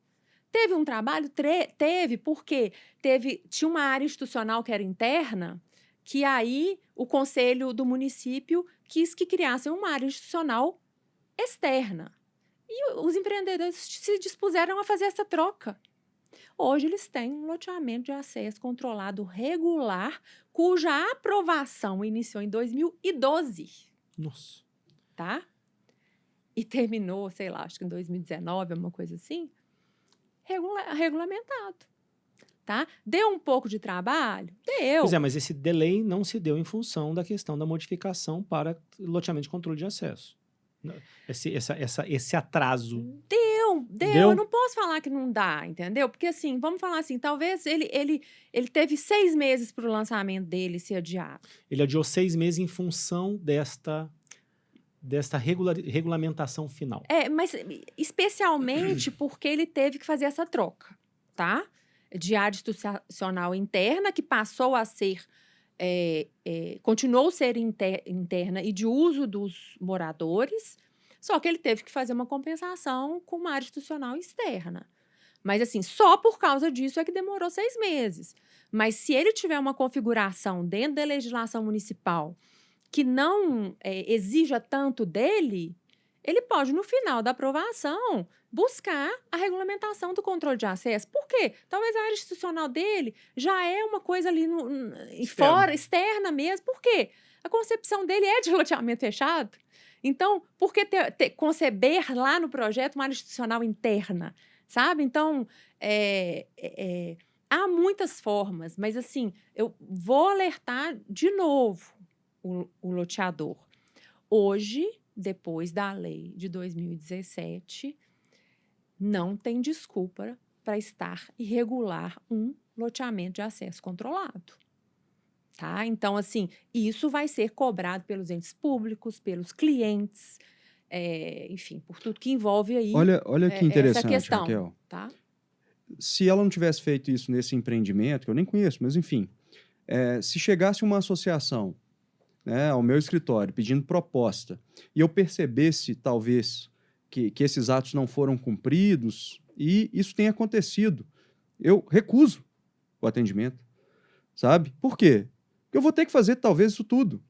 teve um trabalho? Teve, porque tinha uma área institucional que era interna, que aí o conselho do município quis que criassem uma área institucional externa. E os empreendedores se dispuseram a fazer essa troca. Hoje eles têm um loteamento de acesso controlado regular, cuja aprovação iniciou em 2012. Nossa. Tá? E terminou, sei lá, acho que em 2019, uma coisa assim, regulamentado. Tá? Deu um pouco de trabalho? Deu. Pois é, mas esse delay não se deu em função da questão da modificação para loteamento de controle de acesso. Esse atraso. Deu. Deu? Eu não posso falar que não dá, entendeu? Porque, assim, vamos falar assim, talvez ele teve 6 meses para o lançamento dele ser adiado. Ele adiou 6 meses em função desta regulamentação final. Mas especialmente porque ele teve que fazer essa troca, tá? De área institucional interna, que passou a ser, continuou a ser interna e de uso dos moradores, só que ele teve que fazer uma compensação com uma área institucional externa. Mas, assim, só por causa disso é que demorou 6 meses. Mas se ele tiver uma configuração dentro da legislação municipal que não exija tanto dele, ele pode, no final da aprovação, buscar a regulamentação do controle de acesso. Por quê? Talvez a área institucional dele já é uma coisa ali fora, externa mesmo. Por quê? A concepção dele é de loteamento fechado. Então, por que conceber lá no projeto uma área institucional interna? Sabe? Então, há muitas formas, mas, assim, eu vou alertar de novo o loteador. Hoje, depois da lei de 2017, não tem desculpa para estar irregular um loteamento de acesso controlado. Tá? Então, assim, isso vai ser cobrado pelos entes públicos, pelos clientes, enfim, por tudo que envolve aí Olha que interessante, essa questão. Raquel. Tá? Se ela não tivesse feito isso nesse empreendimento, que eu nem conheço, mas enfim, se chegasse uma associação, né, ao meu escritório pedindo proposta e eu percebesse, talvez, que esses atos não foram cumpridos e isso tem acontecido, eu recuso o atendimento, sabe? Por quê? Porque eu vou ter que fazer, talvez, isso tudo.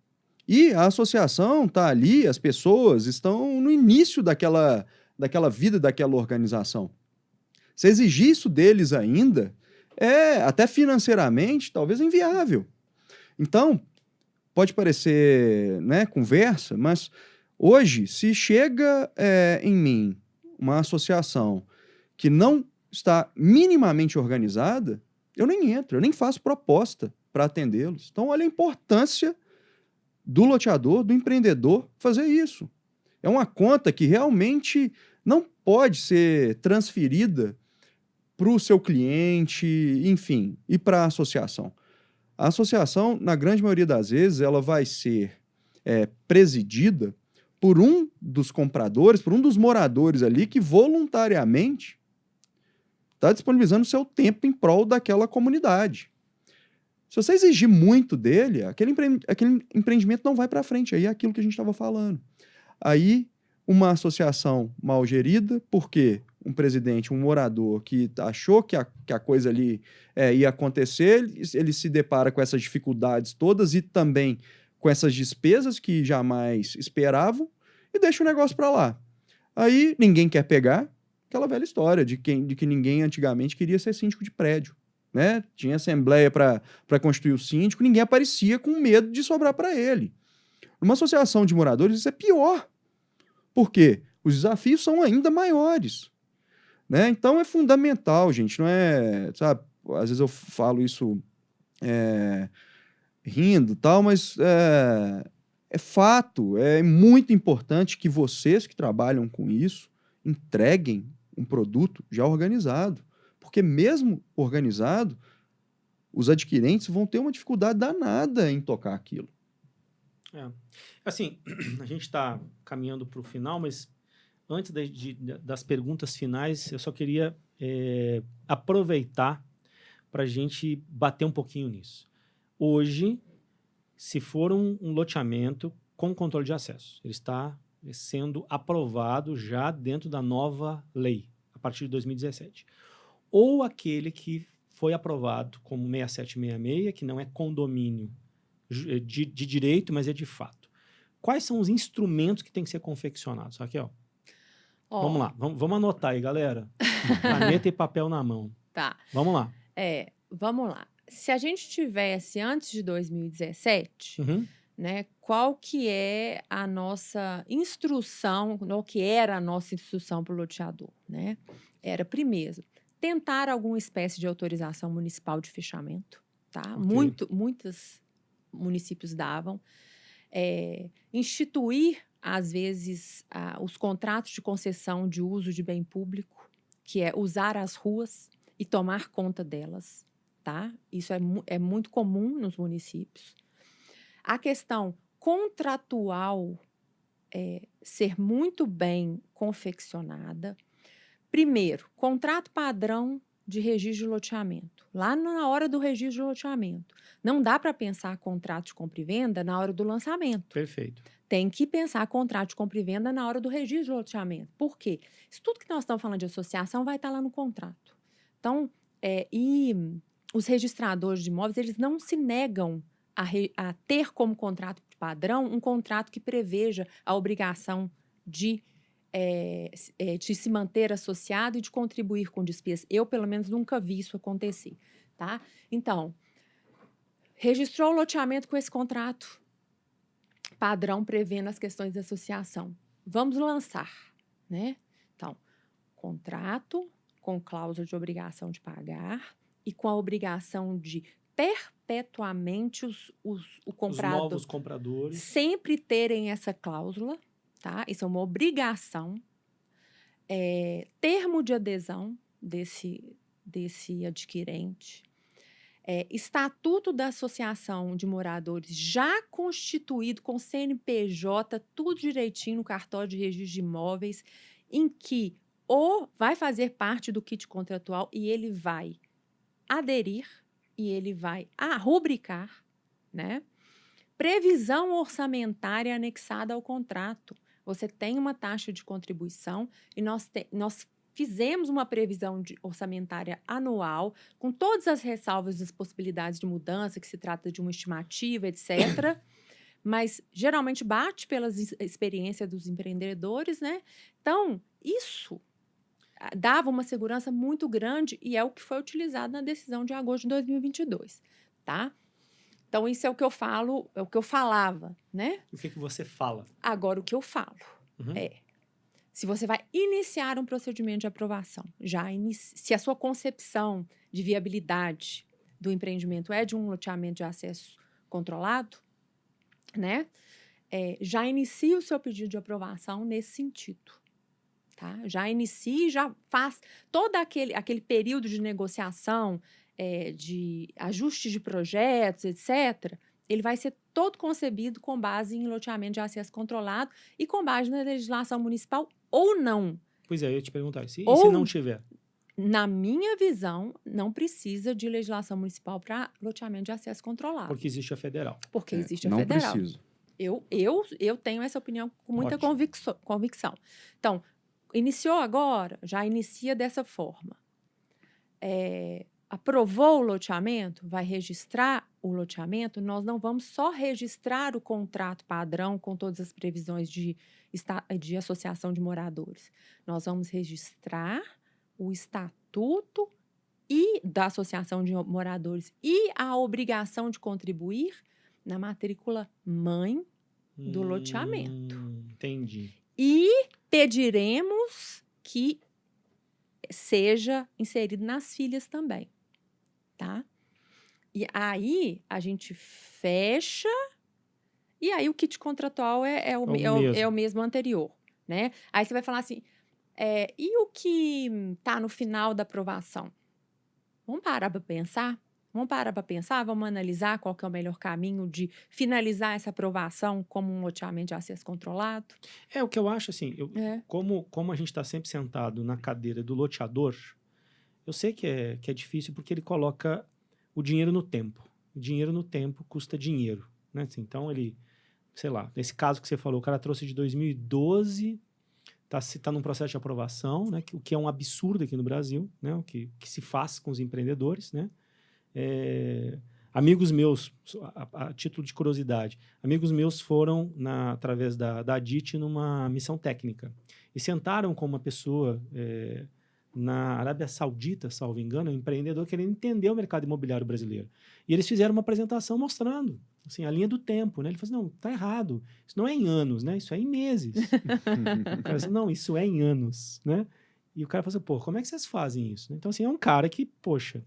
E a associação está ali, as pessoas estão no início daquela vida, daquela organização. Se exigir isso deles ainda, até financeiramente, talvez inviável. Então, pode parecer, né, conversa, mas hoje, se chega em mim uma associação que não está minimamente organizada, eu nem entro, eu nem faço proposta para atendê-los. Então, olha a importância do loteador, do empreendedor fazer isso. É uma conta que realmente não pode ser transferida para o seu cliente, enfim, e para a associação. A associação, na grande maioria das vezes, ela vai ser presidida por um dos compradores, por um dos moradores ali que voluntariamente está disponibilizando o seu tempo em prol daquela comunidade. Se você exigir muito dele, aquele empreendimento não vai para frente. Aí é aquilo que a gente estava falando. Aí, uma associação mal gerida, porque um presidente, um morador que achou que a coisa ali ia acontecer, ele se depara com essas dificuldades todas e também com essas despesas que jamais esperavam e deixa o negócio para lá. Aí, ninguém quer pegar aquela velha história de que ninguém antigamente queria ser síndico de prédio. Né? Tinha assembleia para constituir o síndico, ninguém aparecia com medo de sobrar para ele. Numa associação de moradores, isso é pior. Por quê? Os desafios são ainda maiores. Né? Então é fundamental, gente. Não é, sabe, às vezes eu falo isso rindo, tal, mas é fato. É muito importante que vocês que trabalham com isso entreguem um produto já organizado. Porque mesmo organizado, os adquirentes vão ter uma dificuldade danada em tocar aquilo. Assim, a gente está caminhando para o final, mas antes das perguntas finais, eu só queria aproveitar para a gente bater um pouquinho nisso. Hoje, se for um loteamento com controle de acesso, ele está sendo aprovado já dentro da nova lei, a partir de 2017. Ou aquele que foi aprovado como 6766, que não é condomínio de direito, mas é de fato. Quais são os instrumentos que têm que ser confeccionados? Raquel, vamos lá. Vamos anotar aí, galera. Caneta e papel na mão. Tá. Vamos lá. Vamos lá. Se a gente tivesse antes de 2017, né, qual que é a nossa instrução, o que era a nossa instrução para o loteador? Né? Era, primeiro, tentar alguma espécie de autorização municipal de fechamento, tá? Okay. Muitos municípios davam. Instituir, às vezes, os contratos de concessão de uso de bem público, que é usar as ruas e tomar conta delas, tá? Isso é muito comum nos municípios. A questão contratual ser muito bem confeccionada. Primeiro, contrato padrão de registro de loteamento. Lá na hora do registro de loteamento. Não dá para pensar contrato de compra e venda na hora do lançamento. Perfeito. Tem que pensar contrato de compra e venda na hora do registro de loteamento. Por quê? Isso tudo que nós estamos falando de associação vai estar lá no contrato. Então, e os registradores de imóveis, eles não se negam a ter como contrato padrão um contrato que preveja a obrigação de se manter associado e de contribuir com despesas. Eu, pelo menos, nunca vi isso acontecer, tá? Então, registrou o loteamento com esse contrato padrão prevendo as questões de associação. Vamos lançar, né? Então, contrato com cláusula de obrigação de pagar e com a obrigação de perpetuamente o comprado... Os novos compradores... sempre terem essa cláusula, tá? Isso é uma obrigação. Termo de adesão desse adquirente. Estatuto da Associação de Moradores já constituído com CNPJ, tudo direitinho no cartório de registro de imóveis, em que ou vai fazer parte do kit contratual e ele vai aderir e ele vai rubricar, né? Previsão orçamentária anexada ao contrato. Você tem uma taxa de contribuição e nós fizemos uma previsão orçamentária anual, com todas as ressalvas das possibilidades de mudança, que se trata de uma estimativa, etc. Mas, geralmente, bate pela experiência dos empreendedores, né? Então, isso dava uma segurança muito grande e é o que foi utilizado na decisão de agosto de 2022, tá? Então, isso é o que eu falo, é o que eu falava, né? O que você fala? Agora, o que eu falo se você vai iniciar um procedimento de aprovação, se a sua concepção de viabilidade do empreendimento é de um loteamento de acesso controlado, né? Já inicie o seu pedido de aprovação nesse sentido. Tá? Já inicie, já faz todo aquele período de negociação, de ajuste de projetos, etc., ele vai ser todo concebido com base em loteamento de acesso controlado e com base na legislação municipal ou não. Pois é, eu ia te perguntar, e se não tiver? Na minha visão, não precisa de legislação municipal para loteamento de acesso controlado. Porque existe a federal. Porque existe a Não federal. precisa. Eu tenho essa opinião com muita Ótimo. convicção. Então, iniciou agora, já inicia dessa forma. Aprovou o loteamento, vai registrar o loteamento, nós não vamos só registrar o contrato padrão com todas as previsões de associação de moradores. Nós vamos registrar o estatuto da associação de moradores e a obrigação de contribuir na matrícula mãe do loteamento. Entendi. E pediremos que seja inserido nas filhas também, tá? E aí a gente fecha e aí o kit contratual é o mesmo anterior, né? Aí você vai falar assim, e o que está no final da aprovação? Vamos parar para pensar? Vamos analisar qual que é o melhor caminho de finalizar essa aprovação como um loteamento de acesso controlado? O que eu acho, assim, como a gente está sempre sentado na cadeira do loteador, eu sei que é difícil porque ele coloca o dinheiro no tempo. O dinheiro no tempo custa dinheiro, né? Assim, então, sei lá, nesse caso que você falou, o cara trouxe de 2012, tá num processo de aprovação, né? O que é um absurdo aqui no Brasil, né? O que se faz com os empreendedores, né? Amigos meus, a título de curiosidade, amigos meus foram, através da ADIT, numa missão técnica e sentaram com uma pessoa na Arábia Saudita, salvo engano, um empreendedor querendo entender o mercado imobiliário brasileiro. E eles fizeram uma apresentação mostrando assim, a linha do tempo, né? Ele falou assim, não, tá errado, isso não é em anos, né? Isso é em meses. O cara disse, não, isso é em anos, né? E o cara falou assim, pô, como é que vocês fazem isso? Então, assim, é um cara que, poxa,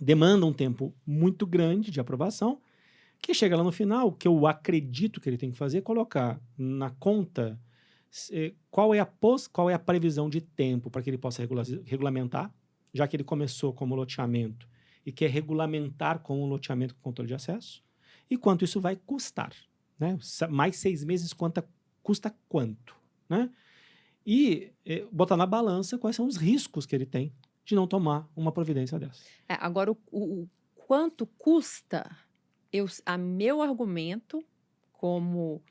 demanda um tempo muito grande de aprovação, que chega lá no final, o que eu acredito que ele tem que fazer é colocar na conta qual é a previsão de tempo para que ele possa regulamentar, já que ele começou como loteamento e quer regulamentar como um loteamento com controle de acesso, e quanto isso vai custar, né? Mais 6 meses custa quanto, né? E botar na balança quais são os riscos que ele tem de não tomar uma providência dessa. Agora, o quanto custa, meu argumento, como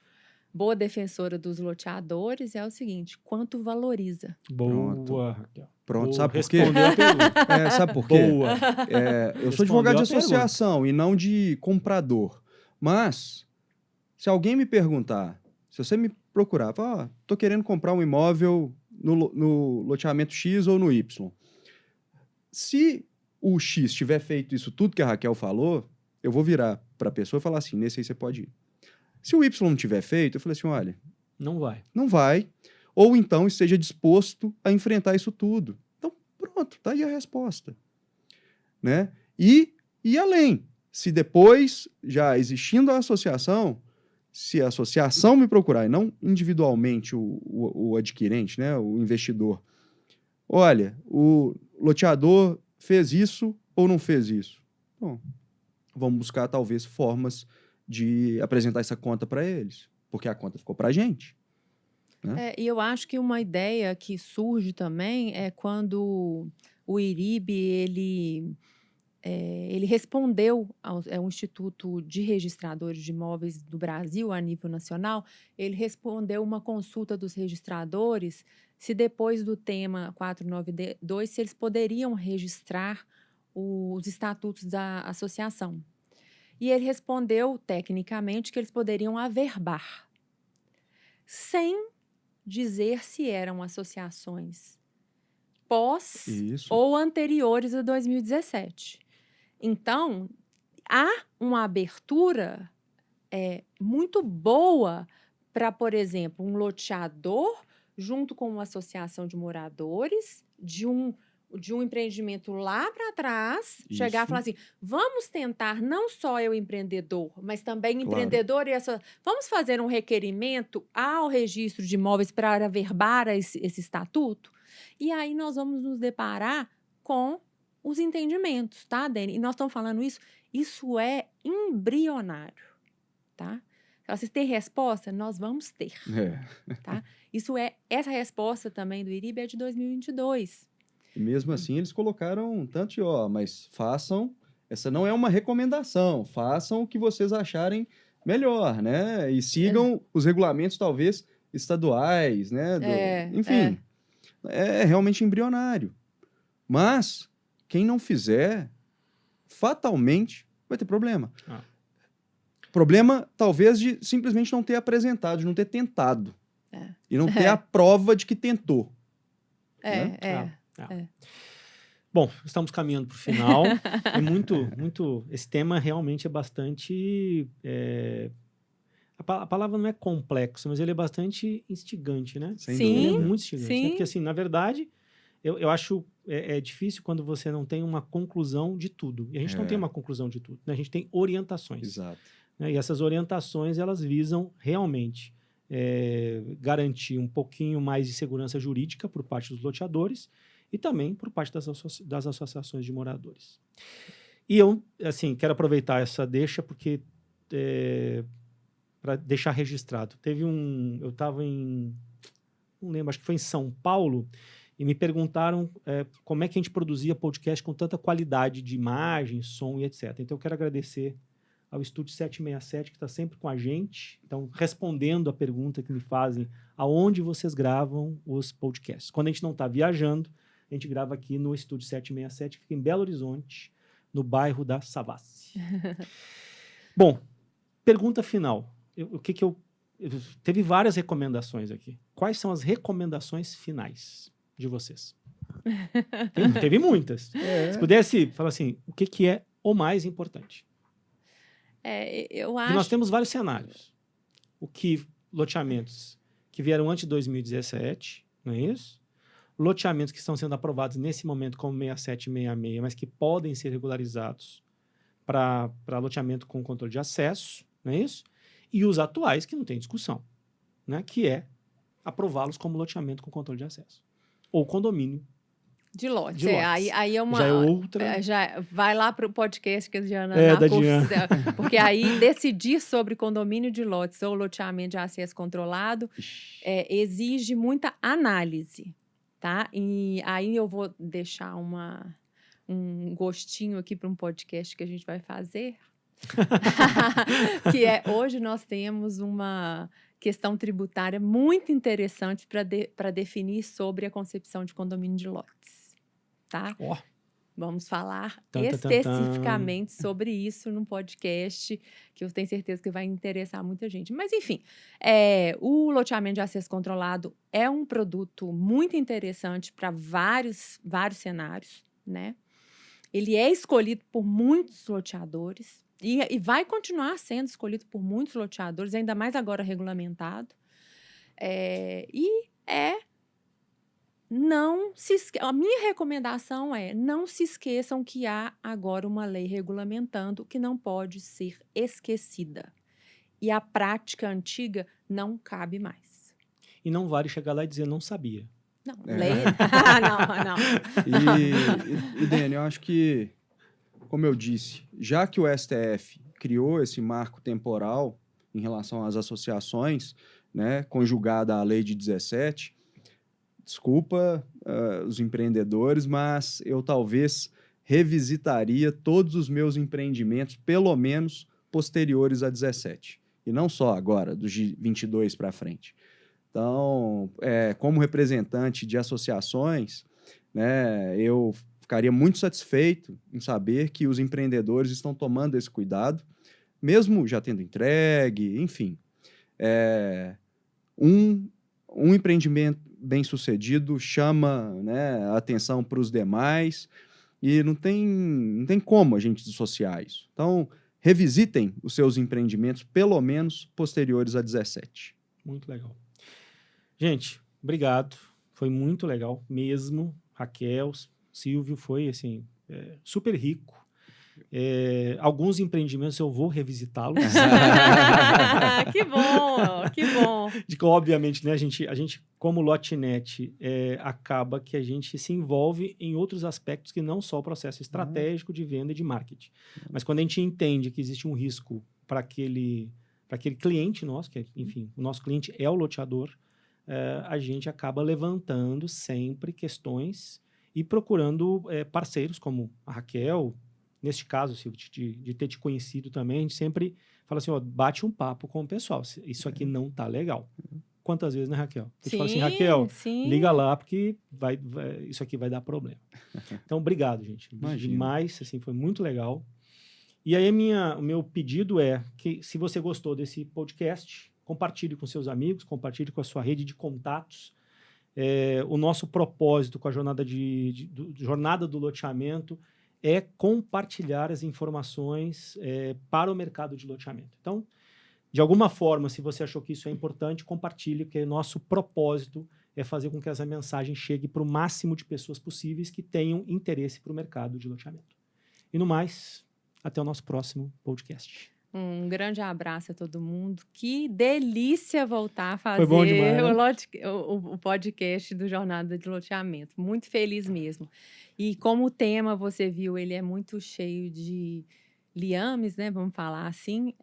boa defensora dos loteadores, é o seguinte, quanto valoriza? Boa, Raquel. Pronto, Boa, sabe por quê? respondeu a pergunta. Sabe por quê? Boa. Eu sou advogado de associação e não de comprador. Mas, se alguém me perguntar, se você me procurar, falar, tô querendo comprar um imóvel no loteamento X ou no Y. Se o X tiver feito isso tudo que a Raquel falou, eu vou virar para a pessoa e falar assim, nesse aí você pode ir. Se o Y não tiver feito, eu falei assim, olha... Não vai. Não vai. Ou então esteja disposto a enfrentar isso tudo. Então, pronto, tá aí a resposta. Né? E além, se depois, já existindo a associação, se a associação me procurar, e não individualmente o adquirente, né, o investidor, olha, o loteador fez isso ou não fez isso? Bom, vamos buscar talvez formas de apresentar essa conta para eles, porque a conta ficou para a gente. Né? E eu acho que uma ideia que surge também é quando o IRIB ele respondeu ao Instituto de Registradores de Imóveis do Brasil, a nível nacional, ele respondeu uma consulta dos registradores se depois do tema 492, se eles poderiam registrar os estatutos da associação. E ele respondeu, tecnicamente, que eles poderiam averbar, sem dizer se eram associações pós ou anteriores a 2017. Então, há uma abertura muito boa para, por exemplo, um loteador junto com uma associação de moradores de um empreendimento lá para trás, chegar e falar assim, vamos tentar não só eu empreendedor, mas também empreendedor e vamos fazer um requerimento ao registro de imóveis para averbar esse estatuto? E aí nós vamos nos deparar com os entendimentos, tá, Dani? E nós estamos falando isso é embrionário, tá? Vocês têm resposta? Nós vamos ter, tá? Essa resposta também do IRIB é de 2022. E mesmo assim, eles colocaram tanto mas façam, essa não é uma recomendação, façam o que vocês acharem melhor, né? E sigam os regulamentos, talvez, estaduais, né? Enfim, é realmente embrionário. Mas, quem não fizer, fatalmente vai ter problema. Problema, talvez, de simplesmente não ter apresentado, de não ter tentado. E não ter a prova de que tentou. Bom, estamos caminhando para o final. Esse tema realmente é bastante... A palavra não é complexo, mas ele é bastante instigante, né? Sim. Ele é muito instigante. Sim. Né? Porque, assim, na verdade, eu acho difícil quando você não tem uma conclusão de tudo. E a gente não tem uma conclusão de tudo. Né? A gente tem orientações. Exato. Né? E essas orientações, elas visam realmente garantir um pouquinho mais de segurança jurídica por parte dos loteadores e também por parte das associações de moradores. E eu, assim, quero aproveitar essa deixa porque... para deixar registrado. Eu estava não lembro, acho que foi em São Paulo, e me perguntaram como é que a gente produzia podcast com tanta qualidade de imagem, som e etc. Então, eu quero agradecer ao Estúdio 767, que está sempre com a gente, então, respondendo a pergunta que me fazem, aonde vocês gravam os podcasts. Quando a gente não está viajando, a gente grava aqui no Estúdio 767, que fica em Belo Horizonte, no bairro da Savassi. Bom, pergunta final. Teve várias recomendações aqui. Quais são as recomendações finais de vocês? Teve muitas. Se pudesse falar assim, o que é o mais importante? Eu acho... E nós temos vários cenários. Loteamentos que vieram antes de 2017, não é isso? Loteamentos que estão sendo aprovados nesse momento como 67 e 66, mas que podem ser regularizados para loteamento com controle de acesso, não é isso? E os atuais, que não tem discussão, né? Que é aprová-los como loteamento com controle de acesso. Ou condomínio de lotes. De lotes. Aí é uma... Já é outra... Já vai lá para o podcast que a Diana... da Diana. Porque aí decidir sobre condomínio de lotes ou loteamento de acesso controlado exige muita análise, tá? E aí eu vou deixar um gostinho aqui para um podcast que a gente vai fazer... que hoje nós temos uma questão tributária muito interessante para definir sobre a concepção de condomínio de lotes, tá? Vamos falar especificamente sobre isso num podcast que eu tenho certeza que vai interessar muita gente. Mas, enfim, o loteamento de acesso controlado é um produto muito interessante para vários cenários, né? Ele é escolhido por muitos loteadores, e vai continuar sendo escolhido por muitos loteadores, ainda mais agora regulamentado. A minha recomendação não se esqueçam que há agora uma lei regulamentando que não pode ser esquecida. E a prática antiga não cabe mais. E não vale chegar lá e dizer, não sabia. Não, lei... não. E Dani, eu acho que, como eu disse, já que o STF criou esse marco temporal em relação às associações, né, conjugada à lei de 17, desculpa os empreendedores, mas eu talvez revisitaria todos os meus empreendimentos, pelo menos posteriores a 17. E não só agora, dos 22 para frente. Então, como representante de associações, né, eu ficaria muito satisfeito em saber que os empreendedores estão tomando esse cuidado, mesmo já tendo entregue, enfim. Um empreendimento bem-sucedido chama, né, a atenção para os demais e não tem como a gente dissociar isso. Então, revisitem os seus empreendimentos, pelo menos posteriores a 17. Muito legal. Gente, obrigado. Foi muito legal mesmo. Raquel, Silvio, foi assim, super rico. Alguns empreendimentos eu vou revisitá-los. Que bom, que bom. De que, obviamente, né, a gente como Lotenet, acaba que a gente se envolve em outros aspectos que não só o processo estratégico de venda e de marketing. Mas quando a gente entende que existe um risco para aquele cliente nosso, que, enfim, o nosso cliente é o loteador, a gente acaba levantando sempre questões e procurando parceiros como a Raquel. Neste caso, Silvio, de ter te conhecido também, a gente sempre fala assim, ó, bate um papo com o pessoal. Isso aqui não tá legal. Quantas vezes, né, Raquel? A gente fala assim, Raquel, liga lá, porque isso aqui vai dar problema. Então, obrigado, gente. Imagina. Demais, assim, foi muito legal. E aí, o meu pedido é que, se você gostou desse podcast, compartilhe com seus amigos, compartilhe com a sua rede de contatos. O nosso propósito com a jornada do loteamento é compartilhar as informações para o mercado de loteamento. Então, de alguma forma, se você achou que isso é importante, compartilhe, porque nosso propósito é fazer com que essa mensagem chegue para o máximo de pessoas possíveis que tenham interesse para o mercado de loteamento. E no mais, até o nosso próximo podcast. Um grande abraço a todo mundo. Que delícia voltar a fazer Foi bom demais, né? o podcast do Jornada de Loteamento. Muito feliz mesmo. E como o tema, você viu, ele é muito cheio de liames, né? Vamos falar assim.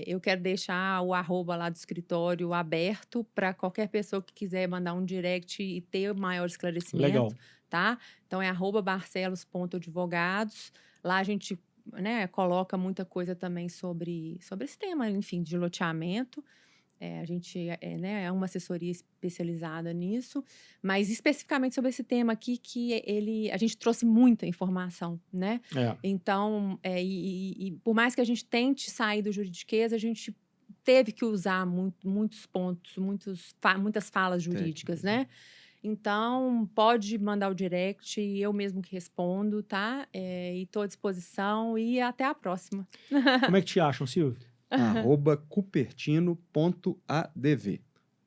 Eu quero deixar o @lá do escritório aberto para qualquer pessoa que quiser mandar um direct e ter maior esclarecimento. Legal. Tá? Então, é @barcelos.advogados. Lá a gente, né, coloca muita coisa também sobre esse tema, enfim, de loteamento. A gente é uma assessoria especializada nisso, mas especificamente sobre esse tema aqui, que a gente trouxe muita informação, né? Então, por mais que a gente tente sair do juridiquês, a gente teve que usar muitos pontos, muitas falas jurídicas, né? Então, pode mandar o direct, eu mesmo que respondo, tá? E estou à disposição e até a próxima. Como é que te acham, Silvio? @cupertino.adv.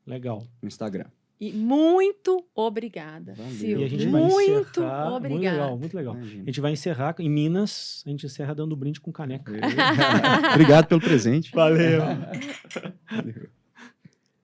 Legal. No Instagram. E muito obrigada, Valeu. Silvio. E a gente vai muito encerrar, obrigada. Muito legal. Imagina. A gente vai encerrar em Minas, a gente encerra dando brinde com caneca. Obrigado pelo presente. Valeu. Valeu.